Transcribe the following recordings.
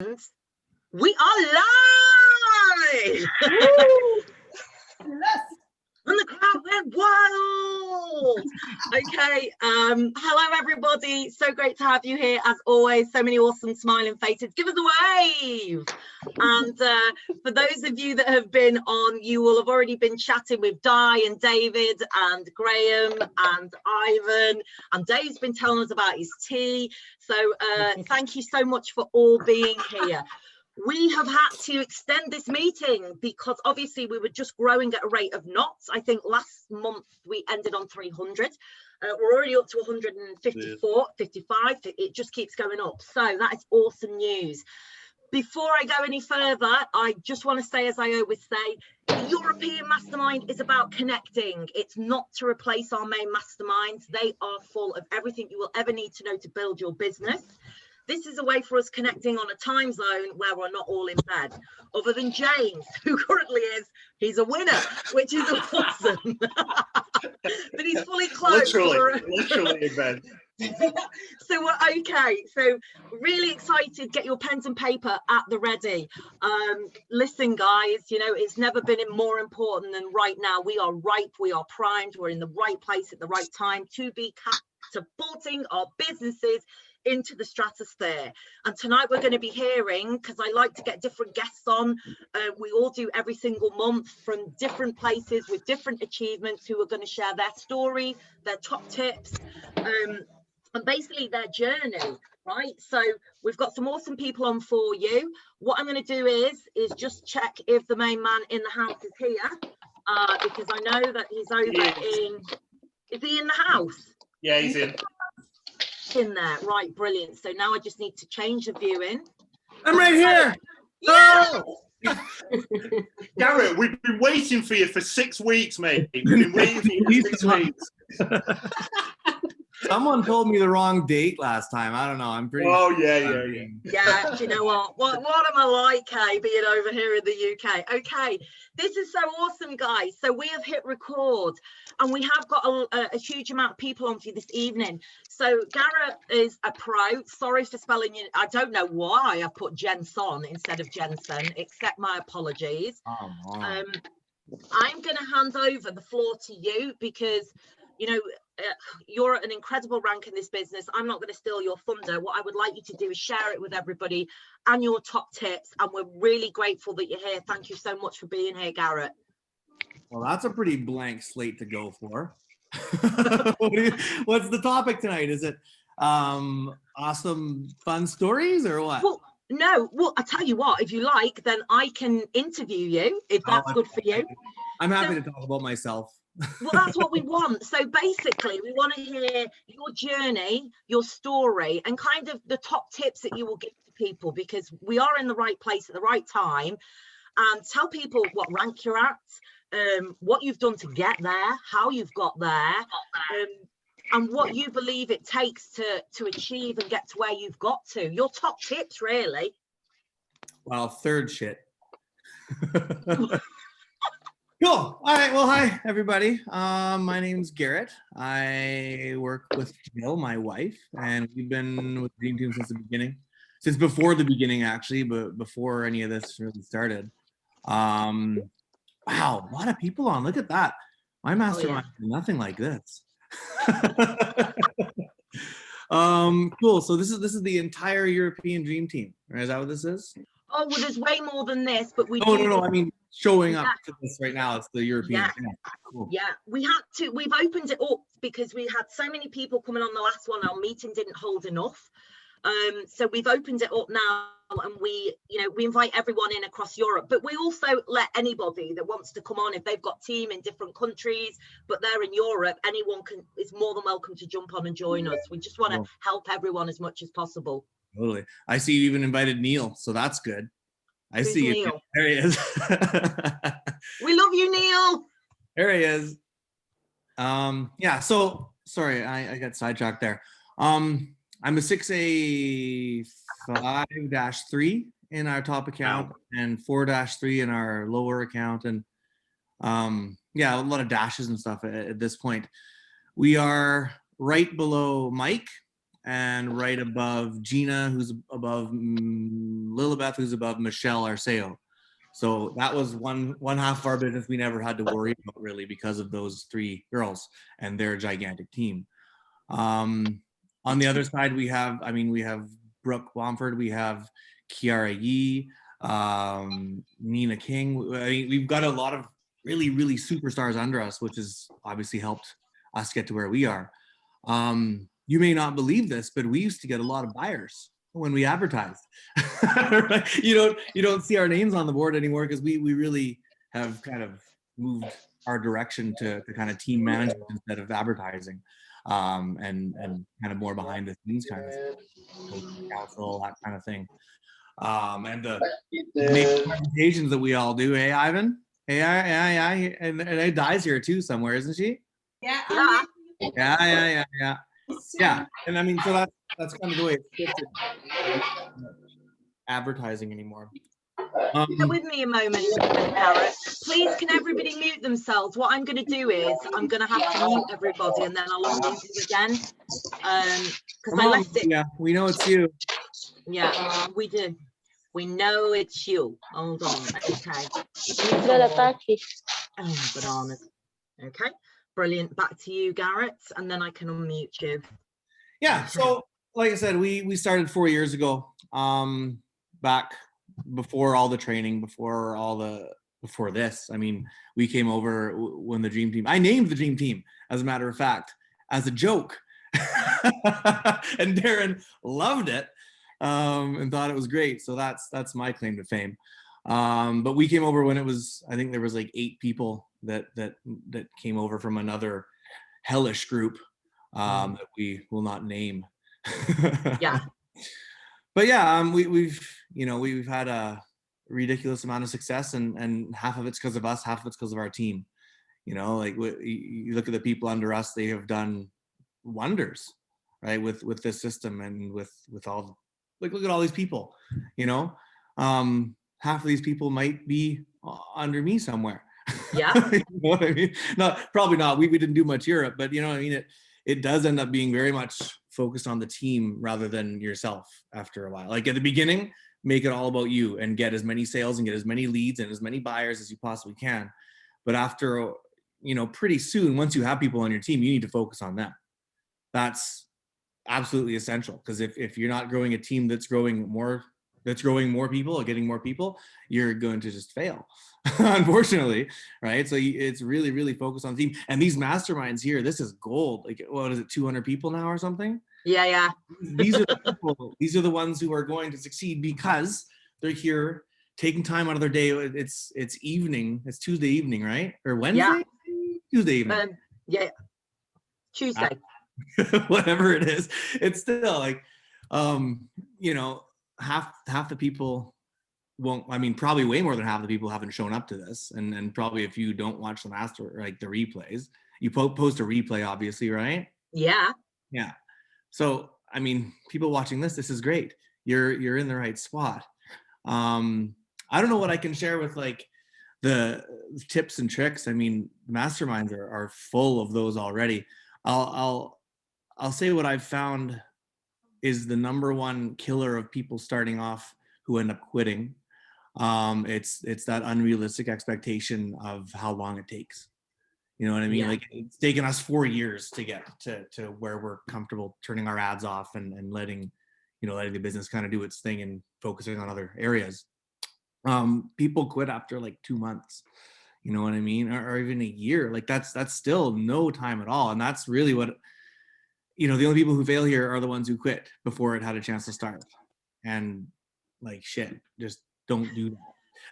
We are live! Yes. And the crowd went wild! Okay, hello everybody. So great to have you here as always. So many awesome smiling faces. Give us a wave! And for those of you that have been on, you will have already been chatting with Di and David and Graham and Ivan. And Dave's been telling us about his tea. So thank you so much for all being here. We have had to extend this meeting because obviously we were just growing at a rate of knots. I think last month we ended on 300. We're already up to 154, 55. It just keeps going up. So that is awesome news. Before I go any further, I just want to say, as I always say, the European Mastermind is about connecting. It's not to replace our main masterminds. They are full of everything you will ever need to know to build your business. This is a way for us connecting on a time zone where we're not all in bed. Other than James, who currently is, he's a winner, which is awesome. But he's fully clothed. Literally in bed. So we're okay. So really excited. Get your pens and paper at the ready. Listen, guys, you know, it's never been more important than right now. We are ripe. We are primed. We're in the right place at the right time to be catapulting our businesses into the stratosphere. And tonight we're going to be hearing, because I like to get different guests on, we all do every single month from different places with different achievements, who are going to share their story, their top tips, and basically their journey, right? So we've got some awesome people on for you. What I'm going to do is just check if the main man in the house is here, because I know that he's over is he in the house? Yeah, he's in there, right? Brilliant. So now I just need to change the viewing. I'm right here. Yeah. Garrett, we've been waiting for you for 6 weeks, mate. We've been waiting for you for 6 weeks. Someone told me the wrong date last time. I don't know. I'm pretty. Oh yeah. Yeah, do you know what am I like, hey, being over here in the UK? Okay, this is so awesome, guys. So we have hit record and we have got a huge amount of people on for you this evening. So Garrett is a pro. Sorry for spelling it. I don't know why I put Jensen instead of Jensen. Accept my apologies. Oh, wow. I'm going to hand over the floor to you because, you know, you're at an incredible rank in this business. I'm not going to steal your thunder. What I would like you to do is share it with everybody and your top tips. And we're really grateful that you're here. Thank you so much for being here, Garrett. Well, that's a pretty blank slate to go for. What's the topic tonight? Is it awesome, fun stories or what? Well, no. Well, I tell you what, if you like, then I can interview you if that's good for you. I'm happy to talk about myself. Well, that's what we want. So basically, we want to hear your journey, your story, and kind of the top tips that you will give to people, because we are in the right place at the right time. And tell people what rank you're at, what you've done to get there, how you've got there, and what you believe it takes to achieve and get to where you've got to. Your top tips, really. Well, third shit. Cool. All right. Well, hi, everybody. My name's Garrett. I work with Jill, my wife, and we've been with the Dream Team since the beginning. Since before the beginning, actually, but before any of this really started. Wow, a lot of people on. Look at that. My mastermind is nothing like this. Cool. So this is the entire European Dream Team. Right? Is that what this is? Oh, well, there's way more than this, but we No. I mean, showing up to this right now, it's the European. Yeah. Cool. Yeah, we've opened it up because we had so many people coming on the last one. Our meeting didn't hold enough. So we've opened it up now, and we invite everyone in across Europe, but we also let anybody that wants to come on, if they've got team in different countries, but they're in Europe, anyone is more than welcome to jump on and join us. We just want to help everyone as much as possible. Totally. I see you even invited Neil, so that's good. Who's see Neil? You. There he is. We love you, Neil. There he is. Yeah, so sorry, I got sidetracked there. I'm a 6A5-3 in our top account and 4-3 in our lower account, and yeah, a lot of dashes and stuff at this point. We are right below Mike and right above Gina, who's above Lilibeth, who's above Michelle Arceo. So that was one half of our business we never had to worry about really because of those 3 girls and their gigantic team. On the other side, we have Brooke Bomford, we have Kiara Yee, Nina King. I mean, we've got a lot of really, really superstars under us, which has obviously helped us get to where we are. You may not believe this, but we used to get a lot of buyers when we advertised. You don't see our names on the board anymore because we really have kind of moved our direction to kind of team management instead of advertising, and kind of more behind the scenes kind of council, that kind of thing. And the presentations that we all do. Hey, Ivan. Hey, and it dies here too somewhere, isn't she? Yeah. Yeah. And I mean, so that's kind of the way it's shifted. Advertising anymore. Bear with me a moment, Garrett. Please, can everybody mute themselves? What I'm going to do is I'm going to have to mute everybody, and then I'll unmute you again. Because I left it. Yeah, we know it's you. Yeah, we do. We know it's you. Hold on. Okay. Oh, bananas. Okay. Brilliant. Back to you, Garrett, and then I can unmute you. Yeah. So, like I said, we started 4 years ago. Back before all the training, before this. I mean, we came over when the Dream Team. I named the Dream Team, as a matter of fact, as a joke, and Darren loved it and thought it was great. So that's my claim to fame. But we came over when it was, I think there was like 8 people that came over from another hellish group that we will not name. Yeah. But yeah, we've had a ridiculous amount of success, and half of it's because of us, half of it's because of our team. Like you look at the people under us; they have done wonders, right? With this system and with all, like, look at all these people. Half of these people might be under me somewhere. Yeah. You know what I mean? Probably not. We didn't do much Europe, but you know what I mean. It does end up being very much focused on the team rather than yourself after a while. Like at the beginning, make it all about you and get as many sales and get as many leads and as many buyers as you possibly can. But after, pretty soon, once you have people on your team, you need to focus on them. That's absolutely essential, because if you're not growing a team that's growing more people or getting more people, you're going to just fail, unfortunately, right? So it's really, really focused on the team. And these masterminds here, this is gold. Like, what is it, 200 people now or something? Yeah. These are the people, these are the ones who are going to succeed because they're here taking time out of their day. It's evening, it's Tuesday evening, right? Or Wednesday? Yeah. Tuesday evening. Yeah. Tuesday. Whatever it is, it's still like, half the people won't, probably way more than half the people haven't shown up to this. And probably if you don't watch the the replays, you post a replay, obviously, right? Yeah. Yeah. So, people watching this is great. You're in the right spot. I don't know what I can share with like the tips and tricks. Masterminds are full of those already. I'll say what I've found is the number one killer of people starting off who end up quitting. It's that unrealistic expectation of how long it takes. You know what I mean? Yeah. Like, it's taken us 4 years to get to where we're comfortable turning our ads off and letting the business kind of do its thing and focusing on other areas. People quit after like 2 months, you know what I mean? Or even a year. Like that's still no time at all. And that's really what, the only people who fail here are the ones who quit before it had a chance to start. And like, shit, just don't do that.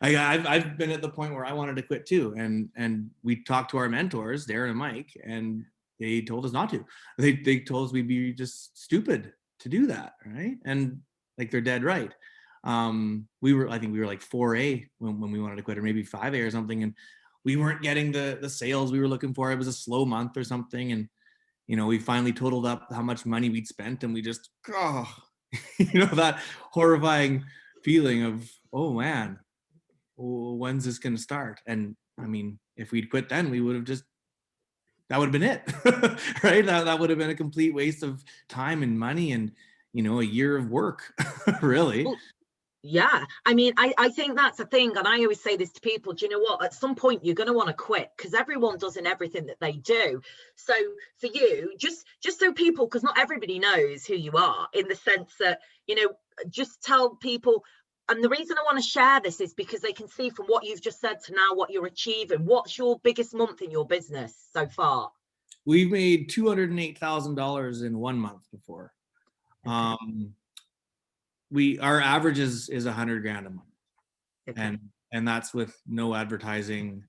I've been at the point where I wanted to quit too, and we talked to our mentors, Darren and Mike, and they told us not to. They told us we'd be just stupid to do that, right? And like, they're dead right. I think we were like 4A when we wanted to quit, or maybe 5A or something, and we weren't getting the sales we were looking for. It was a slow month or something, and we finally totaled up how much money we'd spent, and we just that horrifying feeling of, oh man, when's this going to start? And if we'd quit then, we would have just that would have been it, right? That would have been a complete waste of time and money and, you know, a year of work, really. Well, yeah, I mean, I think that's a thing, and I always say this to people. Do you know what? At some point, you're going to want to quit, because everyone does in everything that they do. So for you, just so people, because not everybody knows who you are, in the sense that, you know, just tell people. And the reason I want to share this is because they can see from what you've just said to now what you're achieving. What's your biggest month in your business so far? We've made $208,000 in 1 month before. Our average is 100 grand a month. Okay. And that's with no advertising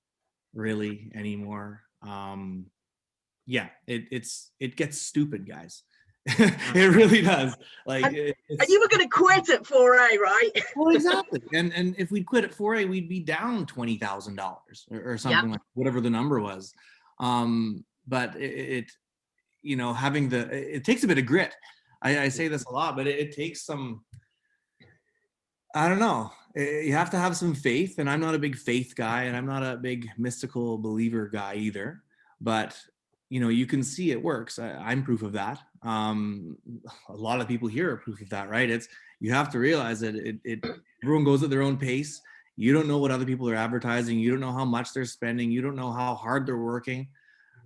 really anymore. Yeah, it gets stupid, guys. It really does. Like, and you were going to quit at 4A, right? Well, exactly. And if we'd quit at 4A, we'd be down $20,000 or something, like whatever the number was. But it you know, it takes a bit of grit. I say this a lot, but it takes some, I don't know. You have to have some faith, and I'm not a big faith guy, and I'm not a big mystical believer guy either. But you know, you can see it works. I'm proof of that. A lot of people here are proof of that, right? You have to realize that everyone goes at their own pace. You don't know what other people are advertising. You don't know how much they're spending. You don't know how hard they're working,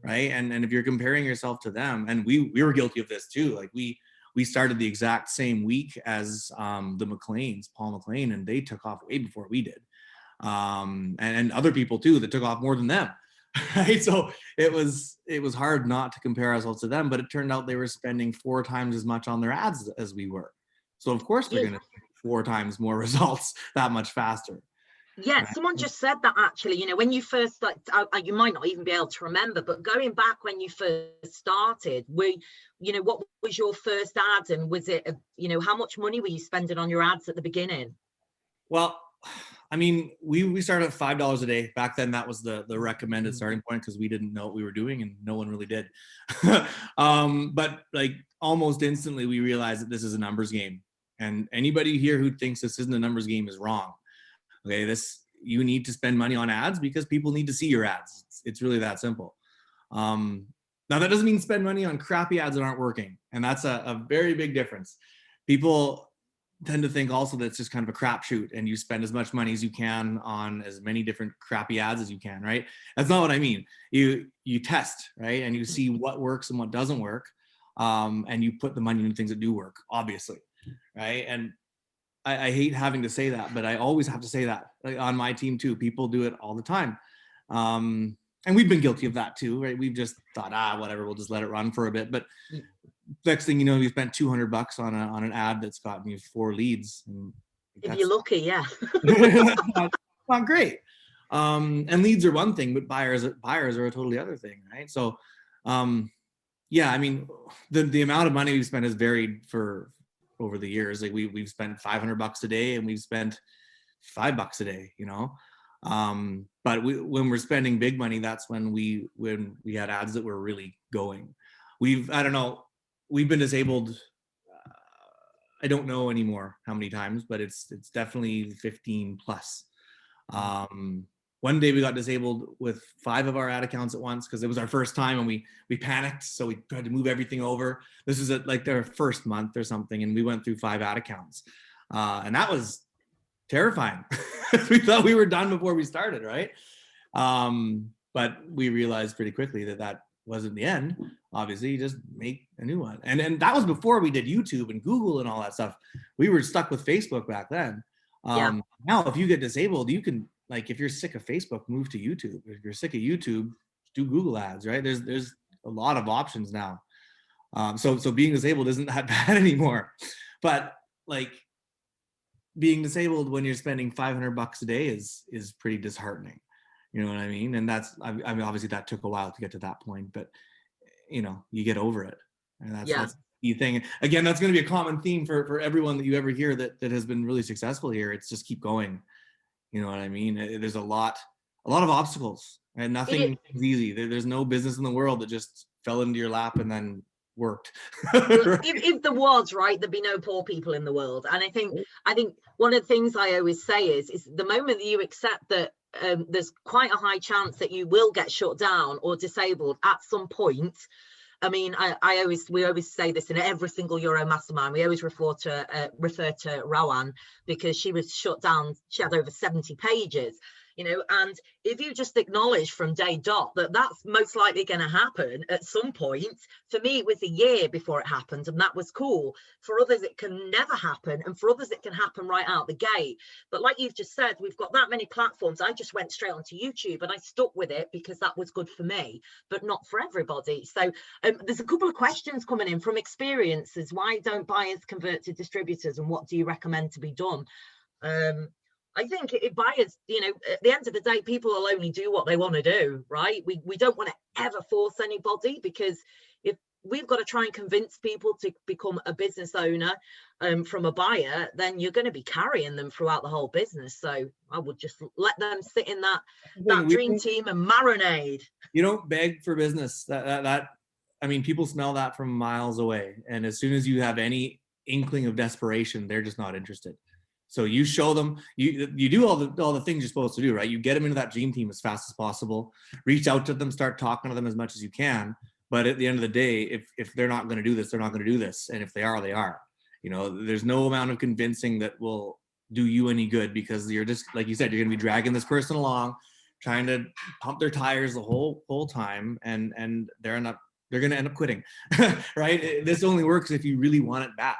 right? And if you're comparing yourself to them, and we were guilty of this too. Like we started the exact same week as the McLeans, Paul McLean, and they took off way before we did. And other people too that took off more than them. Right. So it was hard not to compare ourselves to them, but it turned out they were spending 4 times as much on their ads as we were. So of course they're going to get 4 times more results that much faster. Yeah, someone just said that actually. You know, when you first you might not even be able to remember, but going back when you first started, you know, what was your first ad, and was it, you know, how much money were you spending on your ads at the beginning? Well, I mean, we started at $5 a day. Back then, that was the recommended starting point, because we didn't know what we were doing, and no one really did. But like almost instantly, we realized that this is a numbers game, and anybody here who thinks this isn't a numbers game is wrong. Okay, you need to spend money on ads because people need to see your ads. It's really that simple. Now that doesn't mean spend money on crappy ads that aren't working, and that's a very big difference. People tend to think also that it's just kind of a crapshoot, and you spend as much money as you can on as many different crappy ads as you can, right? That's not what I mean. You test, right, and you see what works and what doesn't work, and you put the money into things that do work, obviously, right? And I hate having to say that, but I always have to say that. Like on my team too, people do it all the time. And we've been guilty of that too, right? We've just thought, whatever, we'll just let it run for a bit. But next thing you know, you spent $200 on an ad that's gotten you 4 leads. And if you're lucky, yeah. not great. And leads are one thing, but buyers are a totally other thing, right? So, yeah, I mean, the amount of money we've spent has varied over the years. Like we've spent $500 a day, and we've spent $5 a day, you know. But when we're spending big money, that's when we had ads that were really going. We've been disabled. I don't know anymore how many times, but it's definitely 15 plus. One day we got disabled with 5 of our ad accounts at once, because it was our first time, and we panicked, so we tried to move everything over. This is like their first month or something, and we went through 5 ad accounts, and that was terrifying. We thought we were done before we started, right? But we realized pretty quickly that wasn't the end. Obviously, you just make a new one, and that was before we did YouTube and Google and all that stuff. We were stuck with Facebook back then. Now, if you get disabled, you can, like, if you're sick of Facebook, move to YouTube. If you're sick of YouTube, do Google ads, right? There's a lot of options now. So being disabled isn't that bad anymore. But like, being disabled when you're spending $500 a day is pretty disheartening. You know what I mean? And I mean, obviously that took a while to get to that point, but you know, you get over it. And that's the key thing. Again, that's going to be a common theme for everyone that you ever hear that has been really successful here. It's just keep going. You know what I mean? There's a lot of obstacles, and nothing is easy. There's no business in the world that just fell into your lap and then worked. Right? if there was, right, there'd be no poor people in the world. And I think one of the things I always say is the moment that you accept that there's quite a high chance that you will get shut down or disabled at some point. I mean, we always say this in every single Euro Mastermind. We always refer to Rowan, because she was shut down. She had over 70 pages, you know, and if you just acknowledge from day dot that that's most likely going to happen at some point. For me, it was a year before it happened, and that was cool. For others, it can never happen, and for others, it can happen right out the gate. But like you've just said, we've got that many platforms. I just went straight onto YouTube, and I stuck with it because that was good for me, but not for everybody. So there's a couple of questions coming in from experiences. Why don't buyers convert to distributors, and what do you recommend to be done? I think if buyers, you know, at the end of the day, people will only do what they want to do, right? We don't want to ever force anybody, because if we've got to try and convince people to become a business owner from a buyer, then you're going to be carrying them throughout the whole business. So I would just let them sit in that dream team and marinade. You don't beg for business. That I mean, people smell that from miles away. And as soon as you have any inkling of desperation, they're just not interested. So you show them, you do all the things you're supposed to do, right? You get them into that dream team as fast as possible, reach out to them, start talking to them as much as you can. But at the end of the day, if they're not going to do this, they're not going to do this. And if they are, they are. You know, there's no amount of convincing that will do you any good, because you're just, like you said, you're going to be dragging this person along, trying to pump their tires the whole time, and they're going to end up quitting, right? This only works if you really want it bad.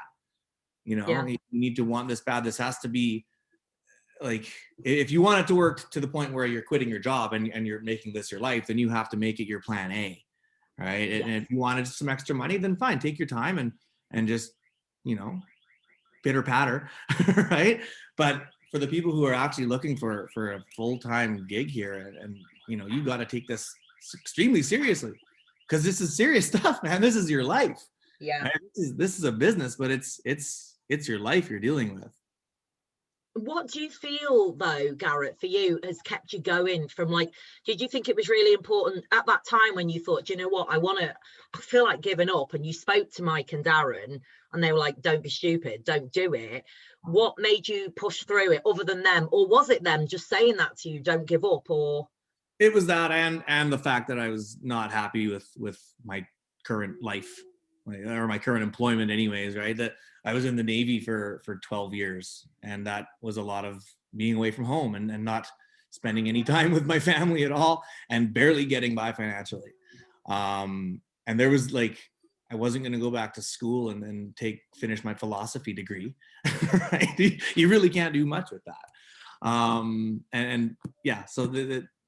You know, you need to want this bad. This has to be like, if you want it to work to the point where you're quitting your job and you're making this your life, then you have to make it your plan A, right? Yes. And if you wanted some extra money, then fine, take your time and just, you know, pitter patter, right? But for the people who are actually looking for a full-time gig here, and you know, you got to take this extremely seriously, because this is serious stuff, man. This is your life. Yeah. Right? This is a business, but it's your life you're dealing with. What do you feel, though, Garrett, for you has kept you going from, like, did you think it was really important at that time when you thought, you know what, I feel like giving up, and you spoke to Mike and Darren and they were like, don't be stupid, don't do it? What made you push through it other than them? Or was it them just saying that to you, don't give up? Or it was that, and the fact that I was not happy with my current life, or my current employment anyways, right? That I was in the Navy for 12 years, and that was a lot of being away from home and not spending any time with my family at all, and barely getting by financially. And there was like, I wasn't going to go back to school and finish my philosophy degree, right? You really can't do much with that. And yeah, so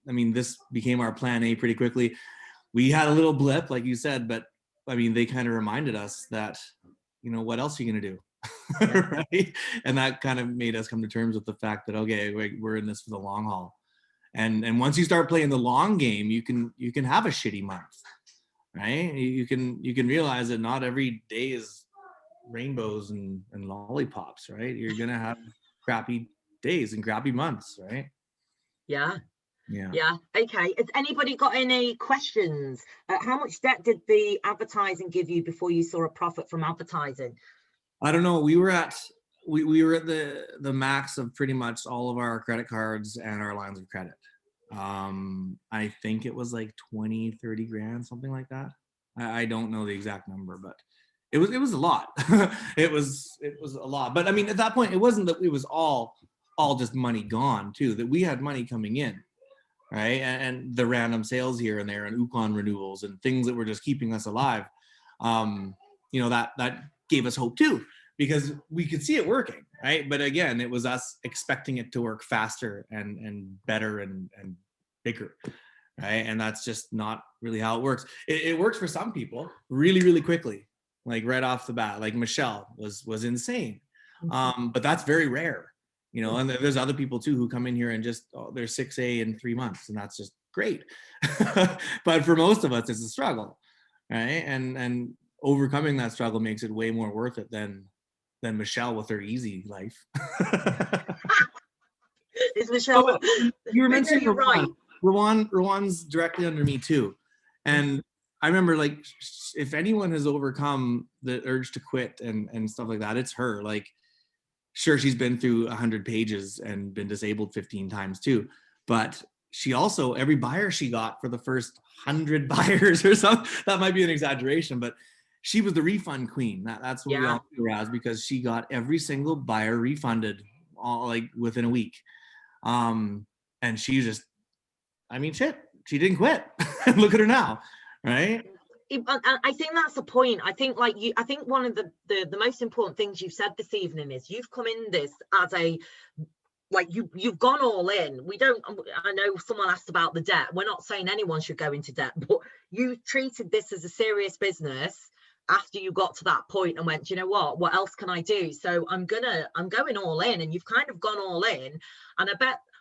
I mean, this became our plan A pretty quickly. We had a little blip, like you said, but I mean, they kind of reminded us that, you know, what else are you going to do? Right? And that kind of made us come to terms with the fact that, okay, we're in this for the long haul. And once you start playing the long game, you can have a shitty month, right? You can realize that not every day is rainbows and lollipops, right? You're going to have crappy days and crappy months, right? Yeah. Okay, has anybody got any questions? How much debt did the advertising give you before you saw a profit from advertising? I don't know. We were at the max of pretty much all of our credit cards and our lines of credit. I think it was like 20-30 grand, something like that. I don't know the exact number, but it was a lot. it was a lot. But I mean, at that point, it wasn't that it was all just money gone too, that we had money coming in. Right, and the random sales here and there, and Ukon renewals and things that were just keeping us alive. You know, that gave us hope too, because we could see it working, right? But again, it was us expecting it to work faster and better and bigger, right? And that's just not really how it works. It works for some people really, really quickly, like right off the bat. Like Michelle was insane, but that's very rare. You know, and there's other people too who come in here and just, they're 6A in 3 months, and that's just great. But for most of us, it's a struggle, right? And overcoming that struggle makes it way more worth it than Michelle with her easy life. Is Michelle? You were mentioning Rowan. Right. Rowan's directly under me too, and I remember, like, if anyone has overcome the urge to quit and stuff like that, it's her. Like, sure, she's been through 100 pages and been disabled 15 times too, But she also, every buyer she got for the first 100 buyers or something, that might be an exaggeration, but she was the refund queen. That's what we all knew her as, because she got every single buyer refunded all like within a week. And she just, I mean, shit, she didn't quit. Look at her now, right? I think that's the point. I think I think one of the most important things you've said this evening is you've come in this as a, like you've gone all in. I know someone asked about the debt. We're not saying anyone should go into debt, but you treated this as a serious business after you got to that point and went, you know what else can I do? So I'm going all in, and you've kind of gone all in. And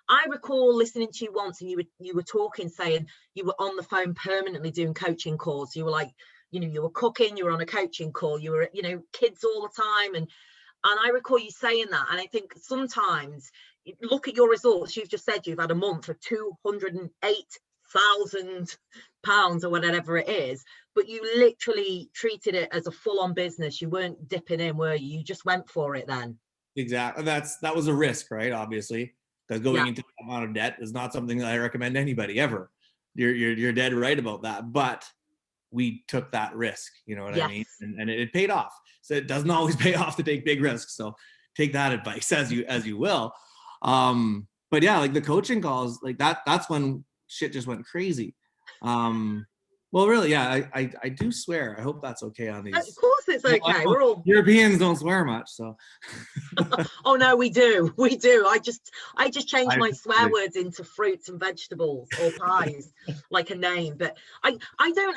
I recall listening to you once, and you were talking, saying you were on the phone permanently doing coaching calls. You were like, you were cooking, you were on a coaching call, you were, kids all the time. And I recall you saying that. And I think sometimes, look at your results. You've just said you've had a month of £208,000 or whatever it is, but you literally treated it as a full-on business. You weren't dipping in, were you? You just went for it then. Exactly. That was a risk, right? Obviously, because going into that amount of debt is not something that I recommend anybody ever. You're dead right about that. But we took that risk, you know what I mean? And it paid off. So it doesn't always pay off to take big risks. So take that advice as you will. But yeah, like the coaching calls, like that's when shit just went crazy. Well, really, yeah, I do swear. I hope that's okay on these. Of course it's okay. We're all Europeans don't swear much, so. Oh no, we do. I just changed my swear words into fruits and vegetables or pies, like a name. But I think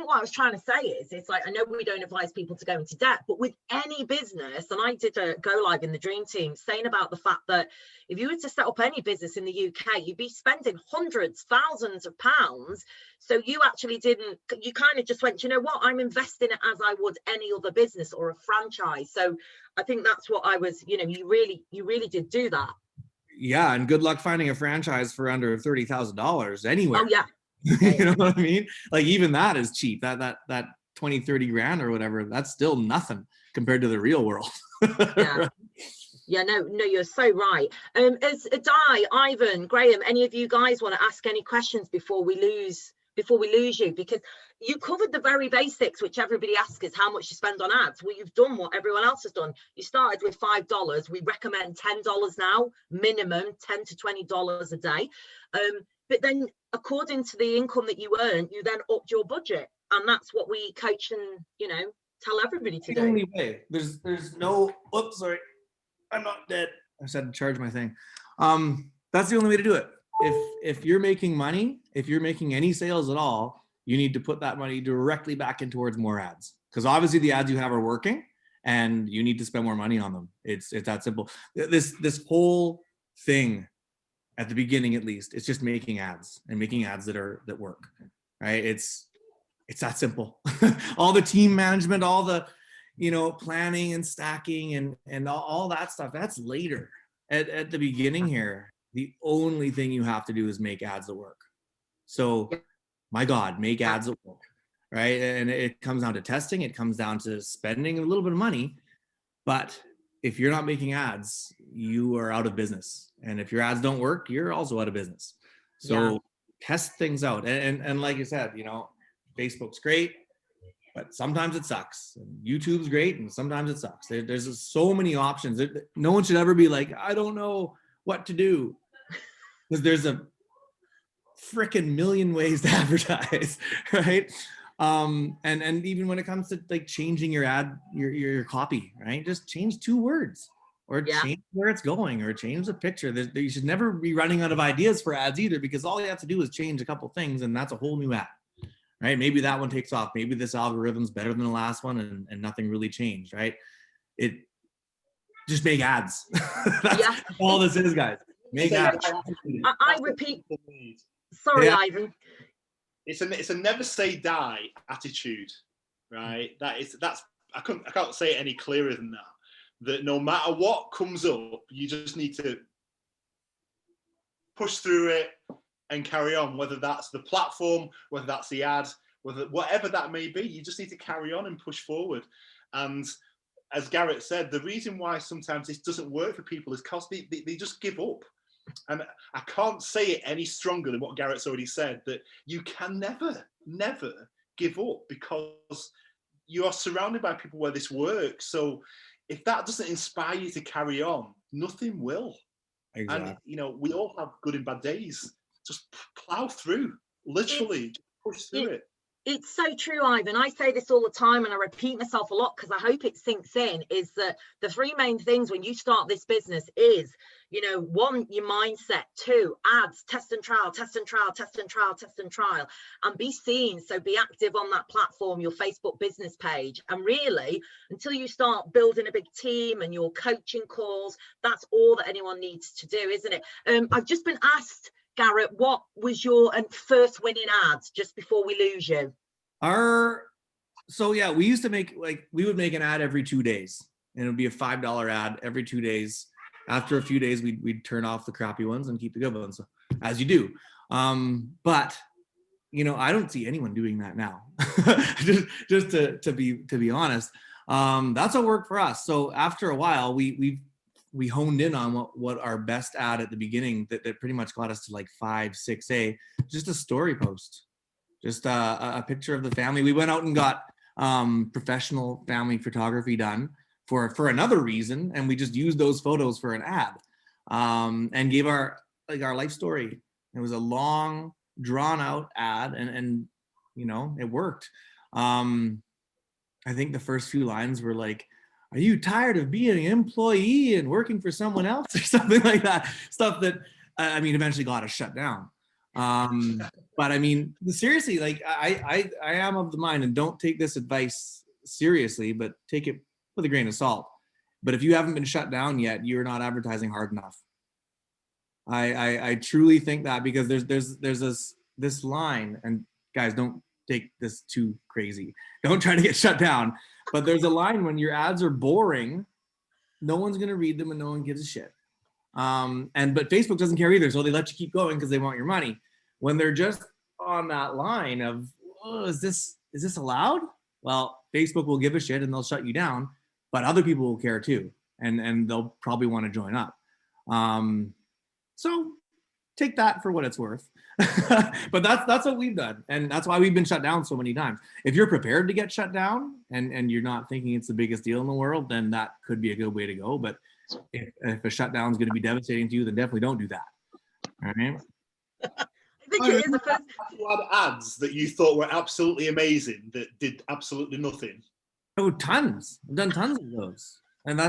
what I was trying to say is, it's like, I know we don't advise people to go into debt, but with any business, and I did a go live in the Dream Team saying about the fact that if you were to set up any business in the UK, you'd be spending hundreds, thousands of pounds. So you actually you kind of just went, you know what, I'm investing it as I would any other business or a franchise. So I think that's what I was, you really did do that. Yeah, and good luck finding a franchise for under $30,000 anywhere. Oh yeah. You know what I mean? Like even that is cheap. That 20, 30 grand or whatever, that's still nothing compared to the real world. Yeah. Right? Yeah, no, you're so right. As Di, Ivan, Graham, any of you guys want to ask any questions before we lose you? Because you covered the very basics, which everybody asks is how much you spend on ads. Well, you've done what everyone else has done. You started with $5. We recommend $10 now, minimum $10 to $20 a day. But then according to the income that you earn, you then upped your budget. And that's what we coach and, tell everybody to do. The only way. There's no, oops, sorry. I'm not dead. I said to charge my thing. That's the only way to do it. If you're making money, if you're making any sales at all, you need to put that money directly back in towards more ads. Because obviously the ads you have are working and you need to spend more money on them. It's that simple. This whole thing at the beginning, at least, it's just making ads and making ads that work. Right? It's that simple. All the team management, all the planning and stacking and all that stuff, that's later. At the beginning here, the only thing you have to do is make ads that work. So, my God, make ads that work, right? And it comes down to testing. It comes down to spending a little bit of money. But if you're not making ads, you are out of business. And if your ads don't work, you're also out of business. So test things out. And like you said, Facebook's great, but sometimes it sucks. YouTube's great, and sometimes it sucks. There's just so many options. No one should ever be like, I don't know what to do, because there's a freaking million ways to advertise, right? And even when it comes to like changing your ad, your copy, right? Just change 2 words, or change where it's going, or change the picture. You should never be running out of ideas for ads either, because all you have to do is change a couple things, and that's a whole new ad. Right? Maybe that one takes off. Maybe this algorithm's better than the last one, and nothing really changed, right? It just make ads. That's all this is, guys. Make ads. I repeat. Sorry, Ivan. It's a never say die attitude, right? That's I can't say it any clearer than that. That no matter what comes up, you just need to push through it and carry on, whether that's the platform, whether that's the ad, whatever that may be. You just need to carry on and push forward. And as Garrett said, the reason why sometimes this doesn't work for people is because they just give up. And I can't say it any stronger than what Garrett's already said, that you can never give up, because you are surrounded by people where this works. So if that doesn't inspire you to carry on, nothing will. Exactly. And, you know, we all have good and bad days. Just plow through, literally push through it. It's so true, Ivan. I say this all the time and I repeat myself a lot because I hope it sinks in, is that the three main things when you start this business is, you know, one, your mindset, two, ads, test and trial, test and trial, test and trial, test and trial, and be seen. So be active on that platform, your Facebook business page. And really, until you start building a big team and your coaching calls, that's all that anyone needs to do, isn't it? I've just been asked, Garrett, what was your first winning ads, just before we lose you? So yeah, we used to make, like, we would make an ad every 2 days, and it would be a $5 ad every 2 days. After a few days, we'd turn off the crappy ones and keep the good ones, as you do. But you know, I don't see anyone doing that now. just to be honest, that's what worked for us. So after a while, we honed in on what our best ad at the beginning that pretty much got us to like 5, 6A, just a story post, just a picture of the family. We went out and got professional family photography done for another reason, and we just used those photos for an ad, and gave our life story. It was a long, drawn out ad, and you know, it worked. I think the first few lines were like, "Are you tired of being an employee and working for someone else?" or something like that. Stuff that, I mean, eventually got us shut down. But I mean, seriously, like I am of the mind, and don't take this advice seriously, but take it with a grain of salt. But if you haven't been shut down yet, you're not advertising hard enough. I truly think that, because there's this line, and guys, don't take this too crazy. Don't try to get shut down. But there's a line: when your ads are boring, no one's gonna read them and no one gives a shit. But Facebook doesn't care either, so they let you keep going because they want your money. When they're just on that line of, oh, is this allowed? Well, Facebook will give a shit and they'll shut you down, but other people will care too, and they'll probably want to join up. So take that for what it's worth. But that's what we've done, and that's why we've been shut down so many times. If you're prepared to get shut down and you're not thinking it's the biggest deal in the world, then that could be a good way to go. But if a shutdown is going to be devastating to you, then definitely don't do that. All right. I think it is the first. You had ads that you thought were absolutely amazing that did absolutely nothing. Oh, tons. I've done tons of those, and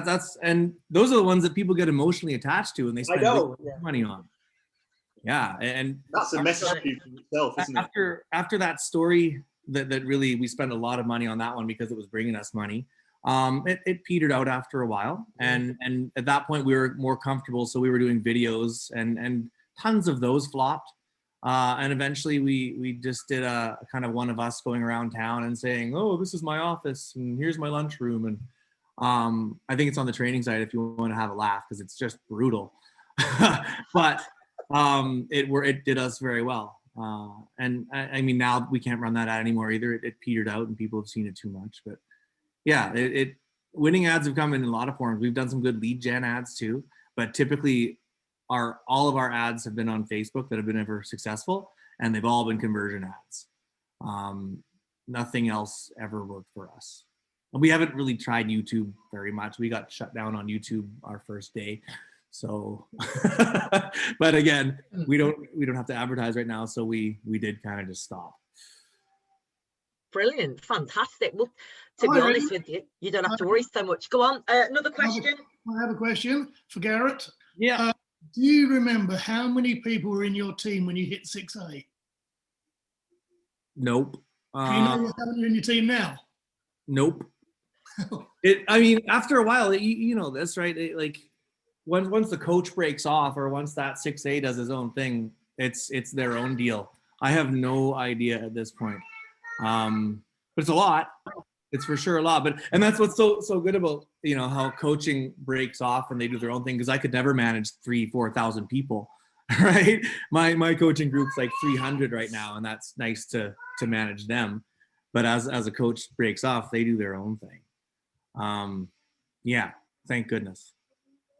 and those are the ones that people get emotionally attached to and they spend money on. Yeah, and that's a message in itself, isn't it? After that story that really, we spent a lot of money on that one because it was bringing us money. It petered out after a while, and at that point we were more comfortable, so we were doing videos, and tons of those flopped, and eventually we just did a kind of one of us going around town and saying, oh, this is my office and here's my lunchroom, and I think it's on the training site if you want to have a laugh, because it's just brutal. But it did us very well, and I mean, now we can't run that ad anymore either. It petered out and people have seen it too much. But yeah, winning ads have come in a lot of forms. We've done some good lead gen ads too, but typically all of our ads have been on Facebook that have been ever successful, and they've all been conversion ads. Nothing else ever worked for us. And we haven't really tried YouTube very much. We got shut down on YouTube our first day. So, but again, we don't have to advertise right now, so we did kind of just stop. Brilliant, fantastic. Well, to be honest with you, you don't have to worry so much. Go on, another question. I have a question for Garrett. Yeah. Do you remember how many people were in your team when you hit 6A? Nope. Do you know how many are in your team now? Nope. I mean, after a while, you know this, right? Like, once the coach breaks off, or once that 6A does his own thing, it's their own deal. I have no idea at this point. But it's a lot. It's for sure a lot. And that's what's so good about, you know, how coaching breaks off and they do their own thing, because I could never manage 3,000-4,000 people, right? My coaching group's like 300 right now, and that's nice to manage them. But as a coach breaks off, they do their own thing. Yeah, thank goodness.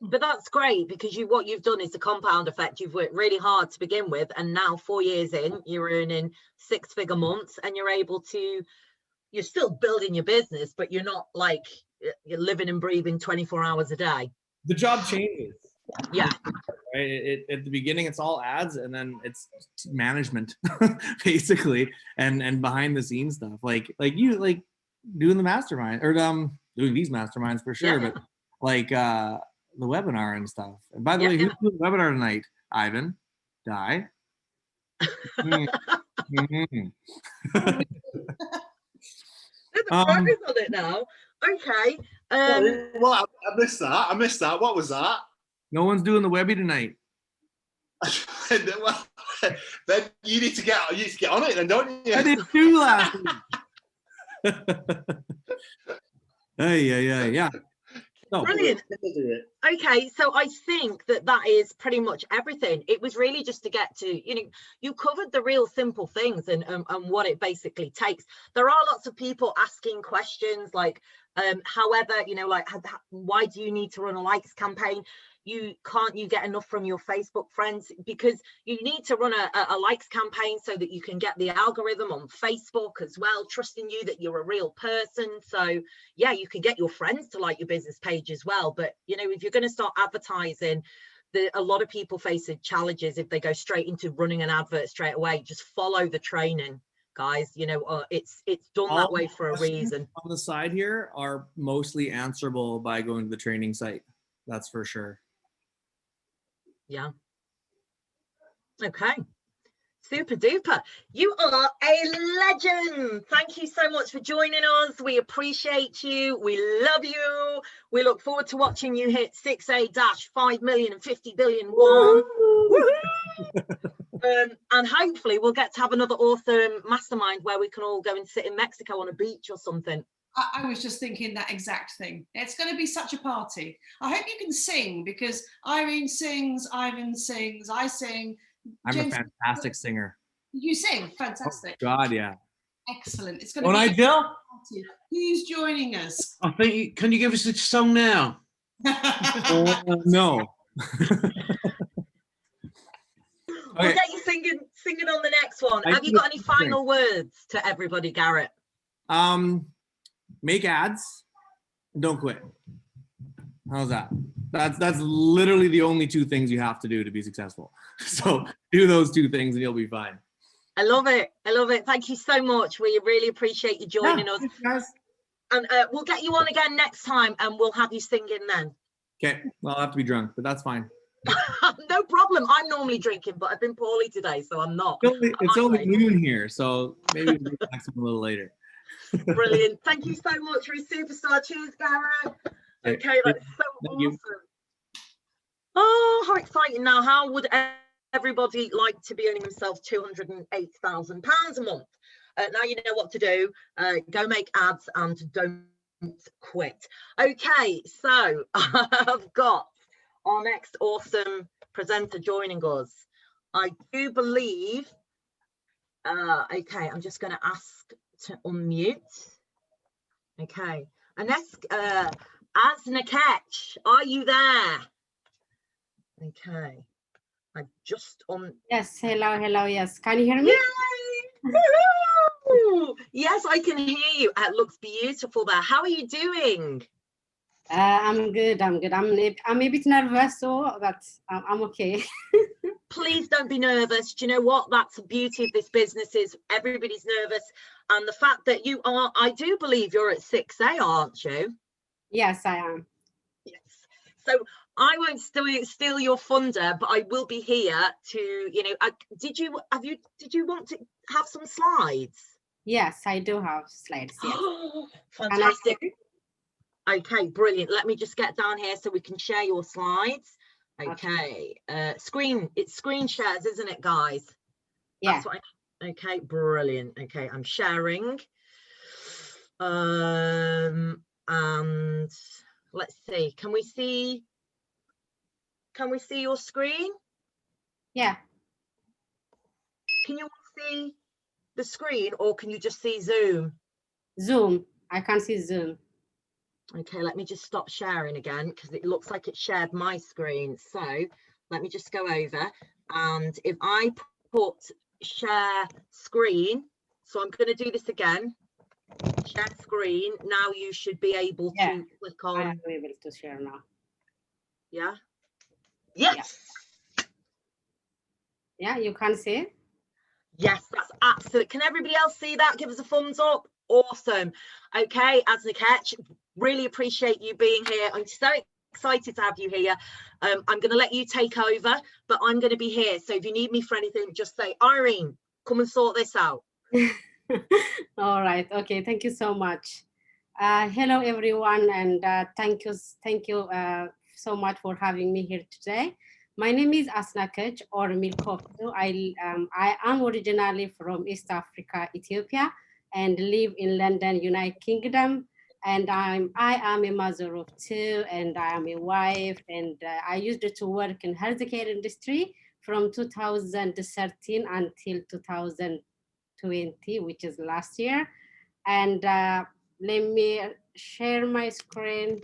But that's great, because what you've done is the compound effect. You've worked really hard to begin with, and now 4 years in, you're earning 6-figure months, and you're still building your business, but you're not like you're living and breathing 24 hours a day. The job changes. Yeah. Right. At the beginning, it's all ads, and then it's management, basically, and behind the scenes stuff, like you doing the mastermind, or doing these masterminds for sure, but like the webinar and stuff. And by the way, who's doing the webinar tonight? Ivan, Di. Mm-hmm. There's a focus on it now. Okay. Well, I missed that. What was that? No one's doing the Webby tonight. Well, then you need to get on it, then, don't you? I did too last week. Yeah. No. Brilliant. Okay, so I think that is pretty much everything. It was really just to get to, you covered the real simple things and what it basically takes. There are lots of people asking questions like, however, like, why do you need to run a likes campaign? You get enough from your Facebook friends? Because you need to run a likes campaign so that you can get the algorithm on Facebook as well, trusting you that you're a real person. So yeah, you can get your friends to like your business page as well. But if you're going to start advertising, a lot of people face challenges if they go straight into running an advert straight away. Just follow the training, guys. It's done that way for a reason. On the side here are mostly answerable by going to the training site. That's for sure. Yeah. Okay. Super duper. You are a legend. Thank you so much for joining us. We appreciate you. We love you. We look forward to watching you hit 6A-5 million and 50 billion one. And hopefully we'll get to have another awesome mastermind where we can all go and sit in Mexico on a beach or something. I was just thinking that exact thing. It's going to be such a party. I hope you can sing, because Irene sings, Ivan sings, I sing. I'm a fantastic singer. You sing? Fantastic. Oh, God, yeah. Excellent. It's going to be a party. Who's joining us? I think, can you give us a song now? No. We'll get you singing on the next one. Have you got any final words to everybody, Garrett? Make ads, don't quit. How's that? That's literally the only two things you have to do to be successful. So do those two things and you'll be fine. I love it. Thank you so much. We really appreciate you joining us. Thanks, guys. And we'll get you on again next time, and we'll have you singing then. Okay, well, I'll have to be drunk, but that's fine. No problem. I'm normally drinking, but I've been poorly today, so I'm not. It's only noon here, so maybe we'll get back a little later. Brilliant. Thank you so much. You're a superstar. Cheers, Garrett. Okay, that's so awesome. Oh, how exciting. Now, how would everybody like to be earning themselves £208,000 a month? Now you know what to do. Go make ads and don't quit. Okay, so I've got our next awesome presenter joining us. I do believe, okay, I'm just going to ask to unmute. Okay, Asnakech, are you there? Okay, I just on. Yes, hello, yes. Can you hear me? Yay! Yes, I can hear you. It looks beautiful there. How are you doing? I'm good. I'm a bit nervous, but I'm okay. Please don't be nervous. Do you know what? That's the beauty of this business, is everybody's nervous. And the fact that you are, I do believe you're at 6A, aren't you? Yes, I am. Yes. So I won't steal your thunder, but I will be here to, did you want to have some slides? Yes, I do have slides. Yes. Fantastic. Okay, brilliant. Let me just get down here so we can share your slides. Okay. It's screen shares, isn't it, guys? Yeah. Okay, brilliant. Okay, I'm sharing. And let's see. Can we see your screen? Yeah. Can you see the screen, or can you just see Zoom? Zoom. I can't see Zoom. Okay, let me just stop sharing again because it looks like it shared my screen. So let me just go over, and if I put share screen, so I'm going to do this again. Share screen. Now you should be able to click on. I am able to share now. Yeah. Yes. Yeah, you can see it. Yes, that's absolute. Can everybody else see that? Give us a thumbs up. Awesome. Okay, Asnakech, really appreciate you being here. I'm so excited to have you here. I'm going to let you take over, but I'm going to be here. So if you need me for anything, just say, Irene, come and sort this out. All right. Okay. Thank you so much. Hello, everyone, and thank you so much for having me here today. My name is Asnakech or Milkopto. I am originally from East Africa, Ethiopia, and live in London, United Kingdom. And I am a mother of two, and I am a wife. And I used to work in healthcare industry from 2013 until 2020, which is last year. And let me share my screen.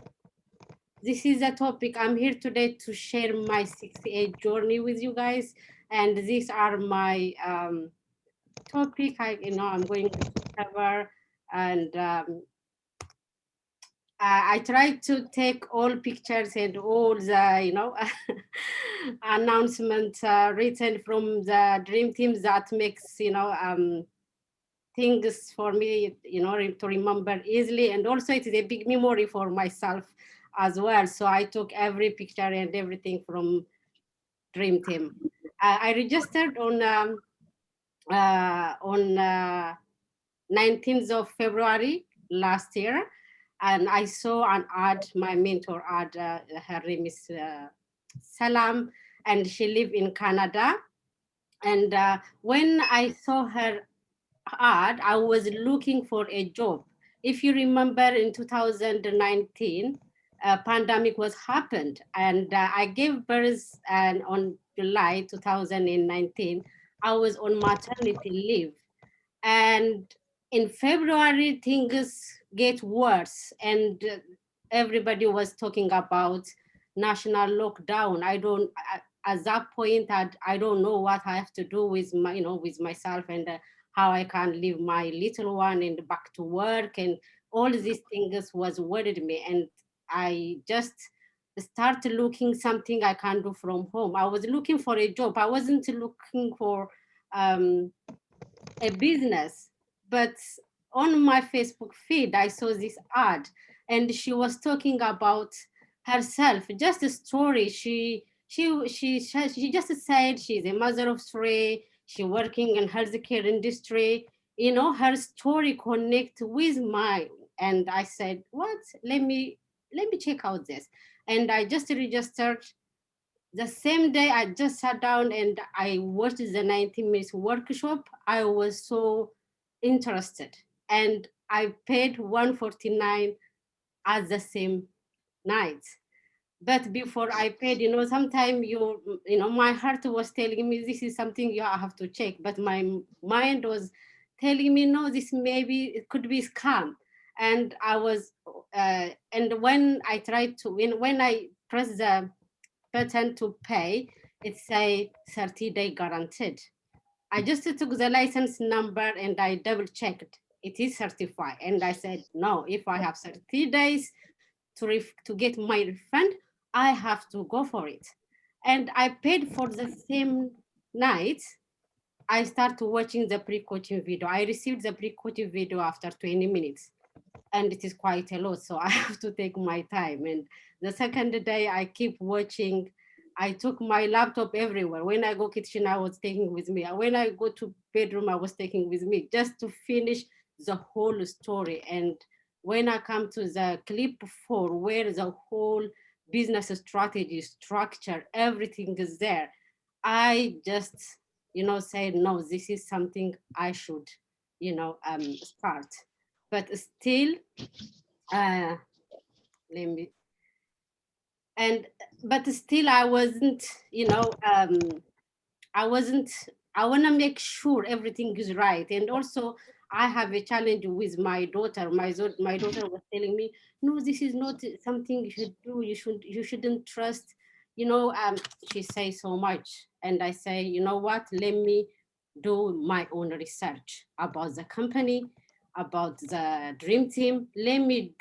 This is a topic. I'm here today to share my 68 journey with you guys. And these are my topic I'm going to cover. And I tried to take all pictures and all the, announcements written from the dream teams that makes, things for me, to remember easily. And also it is a big memory for myself as well. So I took every picture and everything from Dream Team. I registered on 19th of February last year. And I saw an ad, my mentor ad, her name is Salam, and she lives in Canada. And when I saw her ad, I was looking for a job. If you remember in 2019, pandemic was happened, and I gave birth and on July 2019, I was on maternity leave. And in February, things get worse, and everybody was talking about national lockdown. At that point, I don't know what I have to do with with myself and how I can leave my little one and back to work, and all these things was worried me. And I just started looking something I can do from home. I was looking for a job. I wasn't looking for a business, but on my Facebook feed, I saw this ad, and she was talking about herself, just a story. She just said she's a mother of three. She working in healthcare industry. Her story connect with mine, and I said, "What? Let me check out this." And I just registered. The same day, I just sat down and I watched the 90 minutes workshop. I was so interested, and I paid $149 at the same night. But before I paid, sometimes my heart was telling me this is something you have to check, but my mind was telling me no, this maybe it could be scam. And I was, and when I tried to, when I pressed the button to pay, it say 30-day guaranteed. I just took the license number and I double checked. It is certified. And I said, no, if I have 30 days to get my refund, I have to go for it. And I paid for the same night. I started watching the pre-coaching video. I received the pre-coaching video after 20 minutes. And it is quite a lot, so I have to take my time. And the second day, I keep watching. I took my laptop everywhere. When I go kitchen, I was taking with me. When I go to bedroom, I was taking with me just to finish the whole story. And when I come to the clip 4, where the whole business strategy, structure, everything is there, I just, said, no, this is something I should, start. But still, but still I wasn't, I want to make sure everything is right. And also I have a challenge with my daughter. My daughter was telling me, no, this is not something you should do. You shouldn't trust. She says so much, and I say, you know what? Let me do my own research about the company, about the dream team. Let me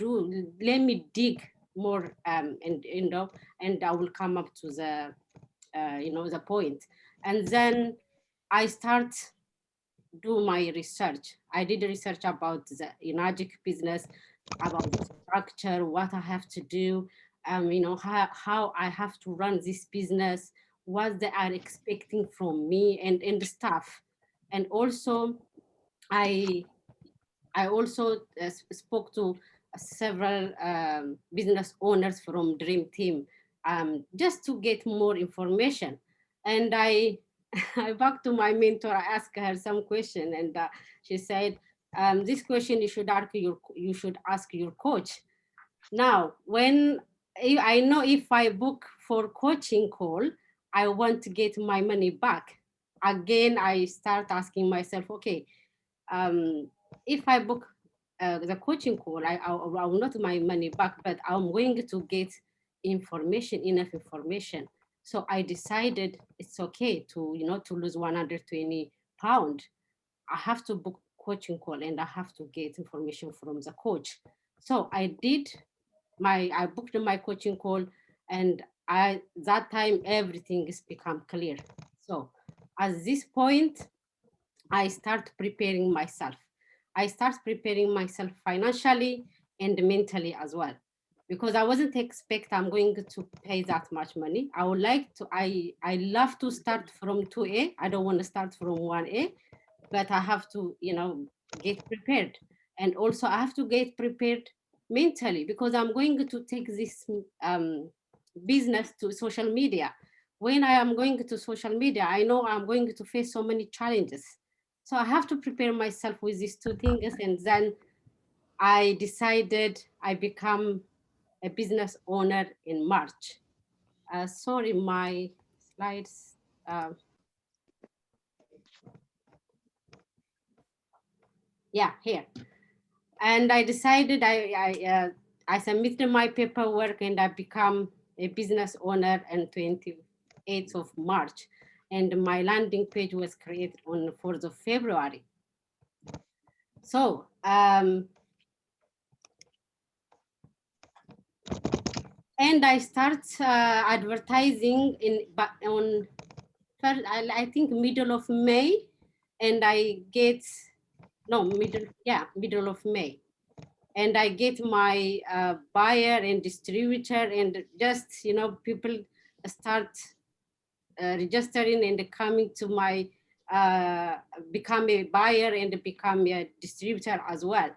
dig more, and I will come up to the the point. And then I start do my research. I did research about the Asnakech business, about the structure, what I have to do, how I have to run this business, what they are expecting from me, and stuff. And also, I also spoke to several business owners from Dream Team, just to get more information. And I back to my mentor, I asked her some question, and she said, this question you should ask your coach. Now, when I know if I book for coaching call, I want to get my money back. Again, I start asking myself, okay, if I book the coaching call, I will not my money back, but I'm going to get enough information. So I decided it's okay to lose 120 pounds. I have to book coaching call and I have to get information from the coach. So I booked my coaching call, and that time everything is become clear. So at this point, I start preparing myself. I start preparing myself financially and mentally as well, because I wasn't expect I'm going to pay that much money. I would like to, I love to start from 2A. I don't want to start from 1A, but I have to, get prepared. And also I have to get prepared mentally, because I'm going to take this business to social media. When I am going to social media, I know I'm going to face so many challenges. So I have to prepare myself with these two things. And then I decided I become a business owner in March. Sorry, my slides. Yeah, here. And I decided I submitted my paperwork and I become a business owner on 28th of March. And my landing page was created on 4th of February. So, and I start advertising on first, I think middle of May, and I get, middle of May. And I get my buyer and distributor, and just, people start registering and coming to my, become a buyer and become a distributor as well.